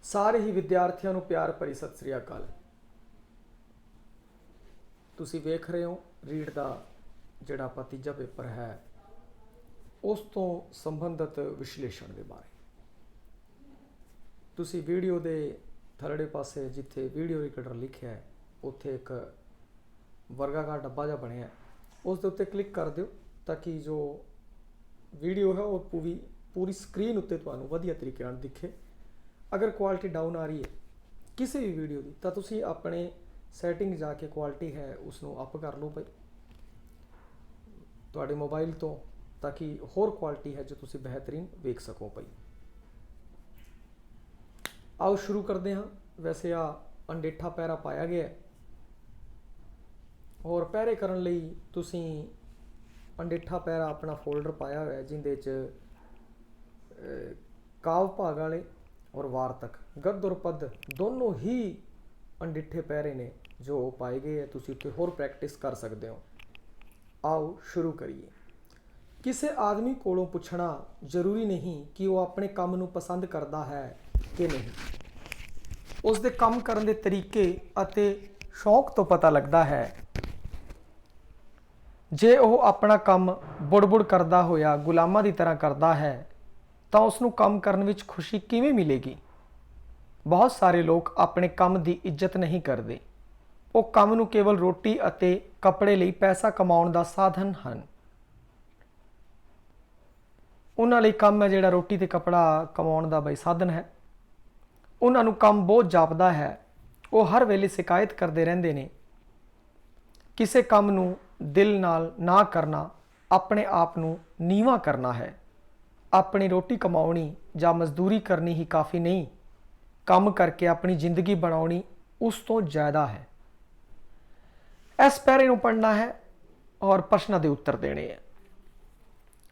ਸਾਰੇ ਹੀ ਵਿਦਿਆਰਥੀਆਂ ਨੂੰ ਪਿਆਰ ਭਰੀ ਸਤਿ ਸ੍ਰੀ ਅਕਾਲ। ਤੁਸੀਂ ਵੇਖ ਰਹੇ ਹੋ ਰੀਡ ਦਾ ਜਿਹੜਾ ਆਪਾਂ ਤੀਜਾ ਪੇਪਰ ਹੈ ਉਸ ਤੋਂ ਸੰਬੰਧਿਤ ਵਿਸ਼ਲੇਸ਼ਣ ਦੇ ਬਾਰੇ। ਤੁਸੀਂ ਵੀਡੀਓ ਦੇ ਥੱਲੜੇ ਪਾਸੇ ਜਿੱਥੇ ਵੀਡੀਓ ਰਿਕਾਰਡਰ ਲਿਖਿਆ ਹੈ ਉੱਥੇ ਇੱਕ ਵਰਗਾਕਾਰ ਡੱਬਾ ਜਿਹਾ ਬਣਿਆ, ਉਸ ਦੇ ਉੱਤੇ ਕਲਿੱਕ ਕਰ ਦਿਓ ਤਾਂ ਕਿ ਜੋ ਵੀਡੀਓ ਹੈ ਉਹ ਪੂਰੀ ਸਕਰੀਨ ਉੱਤੇ ਤੁਹਾਨੂੰ ਵਧੀਆ ਤਰੀਕੇ ਨਾਲ ਦਿਖੇ। अगर क्वालिटी डाउन आ रही है किसी भी वीडियो की तो तुसी अपने सैटिंग जाके क्वालिटी है उसनों अप कर लो भाई तुहाडे मोबाइल तो, ताकि होर क्वालिटी है जो तुसी बेहतरीन वेख सको भाई। आओ शुरू करते हाँ। वैसे आ अंडेठा पैरा पाया गया है और पैरे करन लई तुसी अंडेठा पैरा अपना फोल्डर पाया हुआ है जिंदे च काव भाग वाले और वार्तक गद्य और पद दोनों ही अंडिठे पैरे ने जो पाए गए है। तुसी उत्ते होर प्रैक्टिस कर सकते हो। आओ शुरू करिए। किसी आदमी कोलों पुछना जरूरी नहीं कि वो अपने काम नूं पसंद करता है कि नहीं। उस दे काम करन दे तरीके अते शौक तो पता लगता है। जे वो अपना काम बुड़-बुड़ करदा होया गुलामां दी तरह करता है तो उसनूं काम करन विच खुशी किवें मिलेगी। बहुत सारे लोग अपने काम की इज्जत नहीं करते, वो काम नूं केवल रोटी अते कपड़े लई पैसा कमाउण दा साधन हन। उन्हां लई काम है जिहड़ा रोटी ते कपड़ा कमाउण दा बई साधन है। उन्हां नूं काम बहुत जापदा है, वो हर वेले शिकायत करते रहंदे ने। किसी काम नूं दिल नाल ना करना अपने आप नूं नीवां करना है। अपनी रोटी कमाउणी जां मजदूरी करनी ही काफ़ी नहीं, काम करके अपनी जिंदगी बनाउणी उस तो ज़्यादा है। इस पैरे नूं पढ़ना है और प्रश्नां दे उत्तर देने हैं।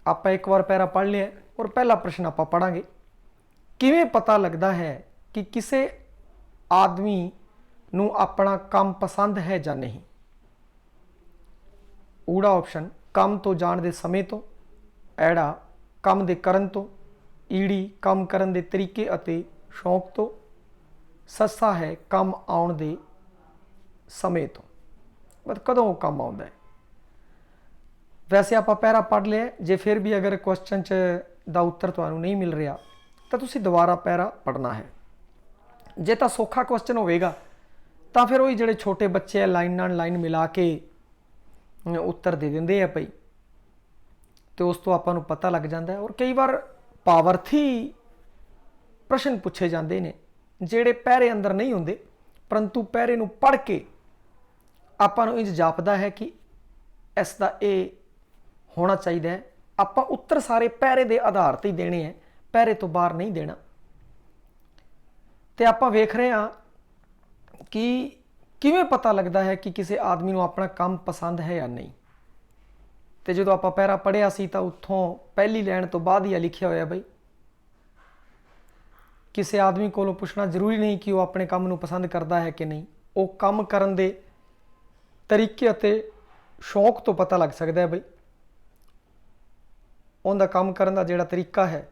आपां एक बार पैरा पढ़ लिया और पहला प्रश्न आपां पढ़ांगे। किवें पता लगता है कि किसी आदमी नूं अपना काम पसंद है जां नहीं। ऊड़ा ऑप्शन काम तो जाण दे समय तो, ऐड़ा काम दे करन तो, ईड़ी काम करन दे तरीके अते शौक तो, सस्सा है काम आउण दे समय तो, मतलब कदों काम आउंदा है। वैसे आप पैरा पढ़ लिया, जे फिर भी अगर क्वेश्चन च दा उत्तर तुहानूं नहीं मिल रहा तो तुसीं दोबारा पैरा पढ़ना है। जे तो सौखा क्वेश्चन होवेगा तो फिर वही जिहड़े छोटे बच्चे लाइन नाल लाइन मिला के उत्तर दे दिंदे आ भाई, तो उस तो आपां नूं पता लग जाता है। और कई बार पावर्थी प्रश्न पूछे जाते हैं जिहड़े पैरे अंदर नहीं होंदे, परंतु पैरे नूं पढ़ के आपां नूं इंज जापदा है कि इसदा ये होना चाहिए है। आपां उत्तर सारे पैरे दे आधार ते ही देने हैं, पैरे तो बाहर नहीं देना। तो आपां वेख रहे हैं कि किवें पता लगता है कि किसी आदमी नूं अपना काम पसंद है या नहीं। तो जो आप पैरा पढ़िया सी तो उत्थों पहली लाइन तो बाद ही लिखिया होया बई किसी आदमी कोलों पुछना जरूरी नहीं कि वह अपने काम नूं पसंद करता है कि नहीं। वो काम करन दे तरीके अते शौक तो पता लग सकता है बई उनका काम करन दा जिहड़ा तरीका है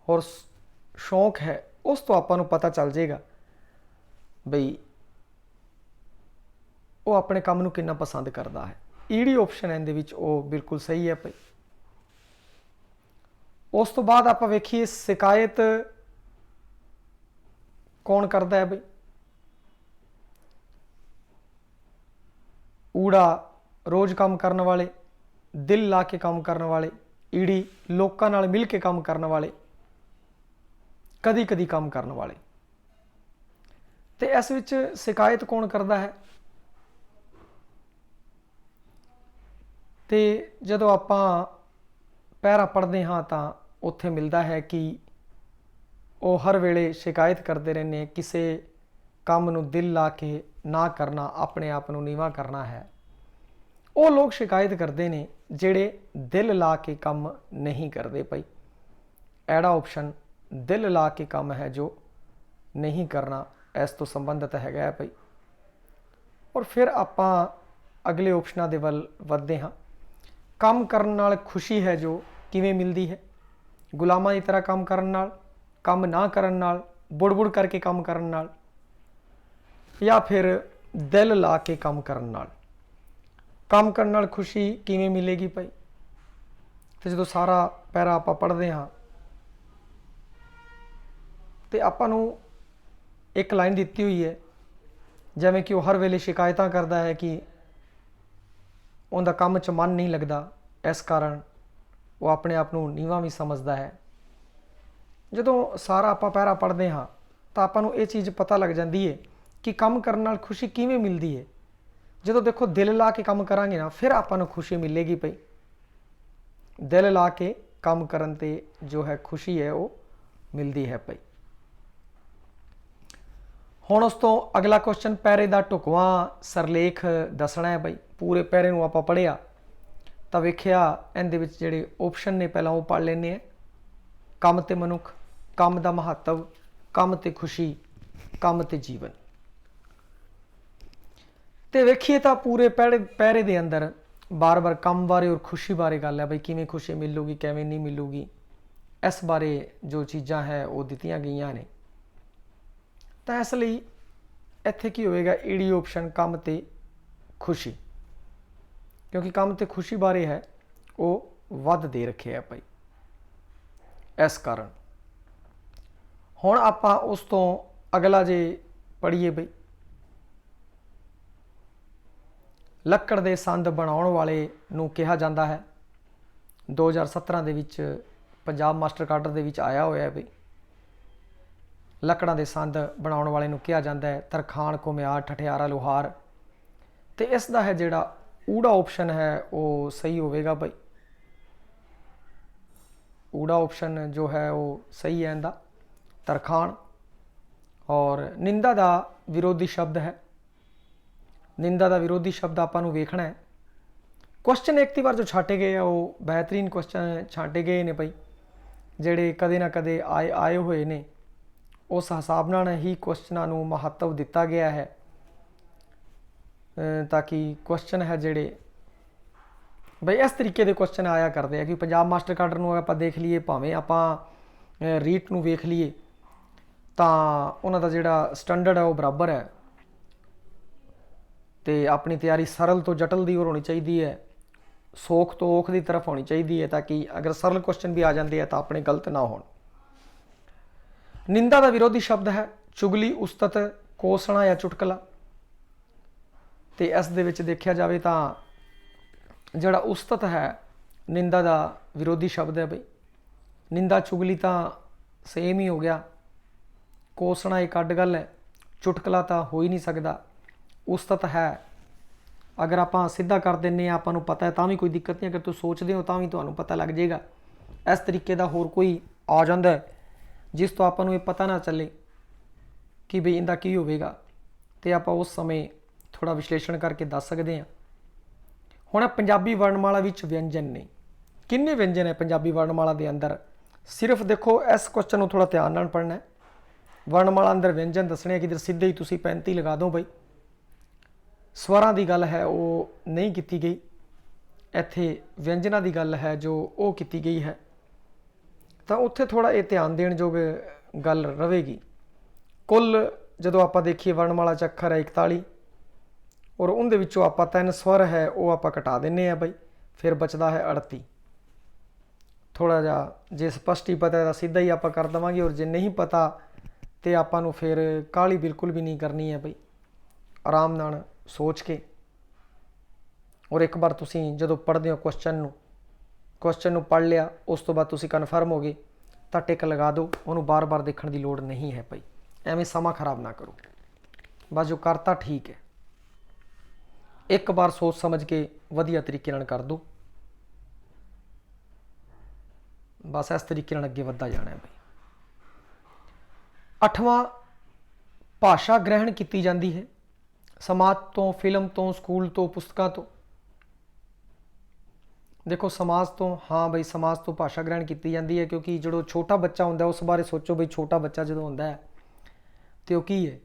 और शौक है उस तो आपां नूं पता चल जाएगा बई वो अपने काम नूं किन्ना पसंद करता है। ईडी ऑप्शन इहदे विच वो बिल्कुल सही है भाई। उस तो बाद आप वेखिए शिकायत कौन करता है भाई। ऊड़ा रोज काम करने वाले, दिल ला के काम करने वाले, ईड़ी लोकां नाल मिल के काम करने वाले, कदी कदी काम करने वाले। तो इस विच शिकायत कौन करता है। तो जदों आपां पैरा पढ़ते हाँ तो उत्थे मिलता है कि वो हर वेले शिकायत करते रहने किसी काम नूं दिल ला के ना करना अपने आप नूं नीवां करना है। वो लोग शिकायत करते हैं जिहड़े दिल ला के काम नहीं करते भाई। ऐड़ा ऑप्शन दिल ला के काम है जो नहीं करना इस तो संबंधित है भाई। और फिर आपां अगले ऑप्शनां दे वल वधदे हाँ। काम करन नाल खुशी है जो किवें मिलती है। गुलामां की तरह काम करन नाल, काम ना करन नाल ਬੁੜ-ਬੁੜ ਕਰਕੇ ਕੰਮ ਕਰਨ ਨਾਲ, ਜਾਂ ਫਿਰ ਦਿਲ ਲਾ ਕੇ ਕੰਮ ਕਰਨ ਨਾਲ। ਕੰਮ ਕਰਨ ਨਾਲ ਖੁਸ਼ੀ ਕਿਵੇਂ ਮਿਲੇਗੀ ਭਾਈ? ਤੇ ਜਦੋਂ ਸਾਰਾ ਪੈਰਾ ਆਪਾਂ ਪੜ੍ਹਦੇ ਹਾਂ ਤੇ ਆਪਾਂ ਨੂੰ ਇੱਕ ਲਾਈਨ ਦਿੱਤੀ ਹੋਈ ਹੈ, ਜਿਵੇਂ ਕਿ ਉਹ ਹਰ ਵੇਲੇ ਸ਼ਿਕਾਇਤਾਂ ਕਰਦਾ ਹੈ ਕਿ ਉਹਦਾ ਕੰਮ 'ਚ ਮਨ ਨਹੀਂ ਲੱਗਦਾ, ਇਸ ਕਾਰਨ ਉਹ ਆਪਣੇ ਆਪ ਨੂੰ ਨੀਵਾਂ ਵੀ ਸਮਝਦਾ ਹੈ। ਜਦੋਂ ਸਾਰਾ ਆਪਾਂ ਪੈਰਾ ਪੜ੍ਹਦੇ ਹਾਂ ਤਾਂ ਆਪਾਂ ਨੂੰ ਇਹ ਚੀਜ਼ ਪਤਾ ਲੱਗ ਜਾਂਦੀ ਹੈ ਕਿ ਕੰਮ ਕਰਨ ਨਾਲ ਖੁਸ਼ੀ ਕਿਵੇਂ ਮਿਲਦੀ ਹੈ। ਜਦੋਂ ਦੇਖੋ ਦਿਲ ਲਾ ਕੇ ਕੰਮ ਕਰਾਂਗੇ ਨਾ, ਫਿਰ ਆਪਾਂ ਨੂੰ ਖੁਸ਼ੀ ਮਿਲੇਗੀ ਪਈ। ਦਿਲ ਲਾ ਕੇ ਕੰਮ ਕਰਨ ਤੇ ਜੋ ਹੈ ਖੁਸ਼ੀ ਹੈ ਉਹ ਮਿਲਦੀ ਹੈ ਪਈ। ਹੁਣ ਉਸ ਤੋਂ ਅਗਲਾ ਕੁਐਸਚਨ, ਪੈਰੇ ਦਾ ਢੁਕਵਾਂ ਸਰਲੇਖ ਦੱਸਣਾ ਹੈ ਬਈ। ਪੂਰੇ ਪੈਰੇ ਨੂੰ ਆਪਾਂ ਪੜ੍ਹਿਆ ਤਾਂ ਵੇਖਿਆ ਇਹਦੇ ਵਿੱਚ ਜਿਹੜੇ ਓਪਸ਼ਨ ਨੇ ਪਹਿਲਾਂ ਉਹ ਪੜ੍ਹ ਲੈਂਦੇ ਆ। ਕੰਮ ਤੇ ਮਨੁੱਖ, ਕੰਮ ਦਾ ਮਹੱਤਵ, ਕੰਮ ਤੇ ਖੁਸ਼ੀ, ਕੰਮ ਤੇ ਜੀਵਨ। ਤੇ ਵੇਖੀਏ ਤਾਂ ਪੂਰੇ ਪੈਰੇ ਦੇ ਅੰਦਰ ਬਾਰ-ਬਾਰ ਕੰਮ ਬਾਰੇ ਔਰ ਖੁਸ਼ੀ ਬਾਰੇ ਗੱਲ ਹੈ ਬਈ, ਕਿਵੇਂ ਖੁਸ਼ੀ ਮਿਲੂਗੀ, ਕਿਵੇਂ ਨਹੀਂ ਮਿਲੂਗੀ, ਇਸ ਬਾਰੇ ਜੋ ਚੀਜ਼ਾਂ ਹੈ ਉਹ ਦਿੱਤੀਆਂ ਗਈਆਂ ਨੇ। ਤਾਂ ਇਸ ਲਈ ਇੱਥੇ ਕੀ ਹੋਵੇਗਾ, ਈਡੀ ਆਪਸ਼ਨ ਕੰਮ ਤੇ ਖੁਸ਼ੀ, ਕਿਉਂਕਿ ਕੰਮ ਤੇ ਖੁਸ਼ੀ ਬਾਰੇ ਹੈ ਉਹ ਵੱਧ ਦੇ ਰੱਖਿਆ ਭਾਈ, ਇਸ ਕਾਰਨ। ਹੁਣ ਆਪਾਂ ਉਸ ਤੋਂ ਅਗਲਾ ਜੇ ਪੜ੍ਹੀਏ ਬਈ, ਲੱਕੜ ਦੇ ਸੰਦ ਬਣਾਉਣ ਵਾਲੇ ਨੂੰ ਕਿਹਾ ਜਾਂਦਾ ਹੈ। 2017 ਦੇ ਵਿੱਚ ਪੰਜਾਬ ਮਾਸਟਰ ਕਾਡਰ ਦੇ ਵਿੱਚ ਆਇਆ ਹੋਇਆ ਹੈ ਬਈ, ਲੱਕੜਾਂ ਦੇ ਸੰਦ ਬਣਾਉਣ ਵਾਲੇ ਨੂੰ ਕਿਹਾ ਜਾਂਦਾ ਹੈ ਤਰਖਾਣ, ਘੁਮਿਆਰ, ਠਠਿਆਰਾ, ਲੁਹਾਰ। ਤੇ ਇਸ ਦਾ ਹੈ ਜਿਹੜਾ ਊੜਾ ਆਪਸ਼ਨ ਹੈ ਉਹ ਸਹੀ ਹੋਵੇਗਾ ਬਈ। ਊੜਾ ਆਪਸ਼ਨ ਜੋ ਹੈ ਉਹ ਸਹੀ ਹੈ ਇਹਦਾ, ਤਰਖਾਣ। ਔਰ ਨਿੰਦਾ ਦਾ ਵਿਰੋਧੀ ਸ਼ਬਦ ਹੈ। ਨਿੰਦਾ ਦਾ ਵਿਰੋਧੀ ਸ਼ਬਦ ਆਪਾਂ ਨੂੰ ਵੇਖਣਾ ਹੈ। ਕੁਐਸਚਨ ਇੱਕ ਵਾਰ ਜੋ ਛਾਟੇ ਗਏ ਆ ਉਹ ਬਿਹਤਰੀਨ ਕੁਐਸਚਨ ਛਾਟੇ ਗਏ ਨੇ ਭਾਈ, ਜਿਹੜੇ ਕਦੇ ਨਾ ਕਦੇ ਆਏ ਹੋਏ ਨੇ। ਉਸ ਹਿਸਾਬ ਨਾਲ ਹੀ ਕੁਐਸਚਨਾਂ ਨੂੰ ਮਹੱਤਵ ਦਿੱਤਾ ਗਿਆ ਹੈ, ਤਾਂ ਕਿ ਕੁਐਸਚਨ ਹੈ ਜਿਹੜੇ ਬਈ ਇਸ ਤਰੀਕੇ ਦੇ ਕੁਐਸਚਨ ਆਇਆ ਕਰਦੇ ਆ ਕਿ ਪੰਜਾਬ ਮਾਸਟਰ ਕਾਡਰ ਨੂੰ ਆਪਾਂ ਦੇਖ ਲਈਏ, ਭਾਵੇਂ ਆਪਾਂ ਰੀਟ ਨੂੰ ਵੇਖ ਲਈਏ, ਤਾਂ ਉਹਨਾਂ ਦਾ ਜਿਹੜਾ ਸਟੈਂਡਰਡ ਹੈ ਉਹ ਬਰਾਬਰ ਹੈ। ਤੇ ਆਪਣੀ ਤਿਆਰੀ ਸਰਲ ਤੋਂ ਜਟਲ ਦੀ ਹੋਣੀ ਚਾਹੀਦੀ ਹੈ, ਸੌਖ ਤੋਂ ਔਖ ਦੀ ਤਰਫ ਹੋਣੀ ਚਾਹੀਦੀ ਹੈ, ਤਾਂ ਕਿ ਅਗਰ ਸਰਲ ਕੁਐਸਚਨ ਵੀ ਆ ਜਾਂਦੇ ਆ ਤਾਂ ਆਪਣੇ ਗਲਤ ਨਾ ਹੋਣ। ਨਿੰਦਾ ਦਾ ਵਿਰੋਧੀ ਸ਼ਬਦ ਹੈ ਚੁਗਲੀ, ਉਸਤਤ, ਕੋਸਣਾ ਜਾਂ ਚੁਟਕਲਾ। ਤੇ ਇਸ ਦੇ ਵਿੱਚ ਦੇਖਿਆ ਜਾਵੇ ਤਾਂ ਜਿਹੜਾ ਉਸਤਤ ਹੈ ਨਿੰਦਾ ਦਾ ਵਿਰੋਧੀ ਸ਼ਬਦ ਹੈ ਬਈ। ਨਿੰਦਾ ਚੁਗਲੀ ਤਾਂ ਸੇਮ ਹੀ ਹੋ ਗਿਆ, ਕੋਸਣਾ ਇੱਕ ਅੱਡ ਗੱਲ ਹੈ, ਚੁਟਕਲਾ ਤਾਂ ਹੋ ਹੀ ਨਹੀਂ ਸਕਦਾ। ਉਸਤਤ ਹੈ ਅਗਰ ਆਪਾਂ ਸਿੱਧਾ ਕਰ ਦਿੰਦੇ ਹਾਂ, ਆਪਾਂ ਨੂੰ ਪਤਾ ਹੈ ਤਾਂ ਵੀ ਕੋਈ ਦਿੱਕਤ ਨਹੀਂ, ਅਗਰ ਤੁਸੀਂ ਸੋਚਦੇ ਹੋ ਤਾਂ ਵੀ ਤੁਹਾਨੂੰ ਪਤਾ ਲੱਗ ਜਾਏਗਾ। ਇਸ ਤਰੀਕੇ ਦਾ ਹੋਰ ਕੋਈ ਆ ਜਾਂਦਾ ਹੈ ਜਿਸ ਤੋਂ ਆਪਾਂ ਨੂੰ ਇਹ ਪਤਾ ਨਾ ਚੱਲੇ ਕਿ ਬਈ ਇਹਦਾ ਕੀ ਹੋਵੇਗਾ, ਤੇ ਆਪਾਂ ਉਸ ਸਮੇਂ ਥੋੜ੍ਹਾ ਵਿਸ਼ਲੇਸ਼ਣ ਕਰਕੇ ਦੱਸ ਸਕਦੇ ਹਾਂ। ਹੁਣ ਪੰਜਾਬੀ ਵਰਣਮਾਲਾ ਵਿੱਚ ਵਿਅੰਜਨ ਨੇ, ਕਿੰਨੇ ਵਿਅੰਜਨ ਹੈ ਪੰਜਾਬੀ ਵਰਣਮਾਲਾ ਦੇ ਅੰਦਰ? ਸਿਰਫ ਦੇਖੋ ਇਸ ਕੁਐਸਚਨ ਨੂੰ ਥੋੜ੍ਹਾ ਧਿਆਨ ਨਾਲ ਪੜ੍ਹਨਾ ਹੈ। ਵਰਣਮਾਲਾ ਅੰਦਰ ਵਿਅੰਜਨ ਦੱਸਣੇ, ਕਿਧਰ ਸਿੱਧੇ ਹੀ ਤੁਸੀਂ 35 ਲਗਾ ਦਿਓ ਬਈ। ਸਵਰਾਂ ਦੀ ਗੱਲ ਹੈ ਉਹ ਨਹੀਂ ਕੀਤੀ ਗਈ, ਇੱਥੇ ਵਿਅੰਜਨਾਂ ਦੀ ਗੱਲ ਹੈ ਜੋ ਉਹ ਕੀਤੀ ਗਈ ਹੈ। ਤਾਂ ਉੱਥੇ ਥੋੜ੍ਹਾ ਇਹ ਧਿਆਨ ਦੇਣ ਯੋਗ ਗੱਲ ਰਹੇਗੀ। ਕੁੱਲ ਜਦੋਂ ਆਪਾਂ ਦੇਖੀਏ ਵਰਣਮਾਲਾ 'ਚ ਅੱਖਰ ਹੈ 41, ਔਰ ਉਹਦੇ ਵਿੱਚੋਂ ਆਪਾਂ 3 ਸਵਰ ਹੈ ਉਹ ਆਪਾਂ ਘਟਾ ਦਿੰਦੇ ਹਾਂ ਬਈ, ਫਿਰ ਬਚਦਾ ਹੈ 38। ਥੋੜ੍ਹਾ ਜਿਹਾ ਜੇ ਸਪਸ਼ਟ ਹੀ ਪਤਾ ਹੈ ਤਾਂ ਸਿੱਧਾ ਹੀ ਆਪਾਂ ਕਰ ਦੇਵਾਂਗੇ, ਔਰ ਜੇ ਨਹੀਂ ਪਤਾ ਤਾਂ ਆਪਾਂ ਨੂੰ ਫਿਰ ਕਾਹਲੀ ਬਿਲਕੁਲ ਵੀ ਨਹੀਂ ਕਰਨੀ ਹੈ ਬਈ, ਆਰਾਮ ਨਾਲ ਸੋਚ ਕੇ। ਔਰ ਇੱਕ ਵਾਰ ਤੁਸੀਂ ਜਦੋਂ ਪੜ੍ਹਦੇ ਹੋ ਕੁਐਸਚਨ ਨੂੰ ਪੜ੍ਹ ਲਿਆ, ਉਸ ਤੋਂ ਬਾਅਦ ਤੁਸੀਂ ਕਨਫਰਮ ਹੋ ਗਏ ਤਾਂ ਟਿਕ ਲਗਾ ਦਿਓ, ਉਹਨੂੰ ਬਾਰ-ਬਾਰ ਦੇਖਣ ਦੀ ਲੋੜ ਨਹੀਂ ਹੈ ਭਾਈ। ਐਵੇਂ ਸਮਾਂ ਖਰਾਬ ਨਾ ਕਰੋ, ਬਸ ਜੋ ਕਰਤਾ ਠੀਕ ਹੈ, ਇੱਕ ਵਾਰ ਸੋਚ ਸਮਝ ਕੇ ਵਧੀਆ ਤਰੀਕੇ ਨਾਲ ਕਰ ਦਿਓ, ਬਸ ਇਸ ਤਰੀਕੇ ਨਾਲ ਅੱਗੇ ਵੱਧਦਾ ਜਾਣਾ ਹੈ ਭਾਈ। 8ਵਾਂ, ਭਾਸ਼ਾ ਗ੍ਰਹਿਣ ਕੀਤੀ ਜਾਂਦੀ ਹੈ ਸਮਾਜ ਤੋਂ, ਫਿਲਮ ਤੋਂ, ਸਕੂਲ ਤੋਂ, ਪੁਸਤਕਾਂ ਤੋਂ। ਦੇਖੋ ਸਮਾਜ ਤੋਂ, ਹਾਂ ਬਈ ਸਮਾਜ ਤੋਂ ਭਾਸ਼ਾ ਗ੍ਰਹਿਣ ਕੀਤੀ ਜਾਂਦੀ ਹੈ, ਕਿਉਂਕਿ ਜਦੋਂ ਛੋਟਾ ਬੱਚਾ ਹੁੰਦਾ ਉਸ ਬਾਰੇ ਸੋਚੋ ਬਈ, ਛੋਟਾ ਬੱਚਾ ਜਦੋਂ ਹੁੰਦਾ ਹੈ ਤੇ ਉਹ ਕੀ ਹੈ,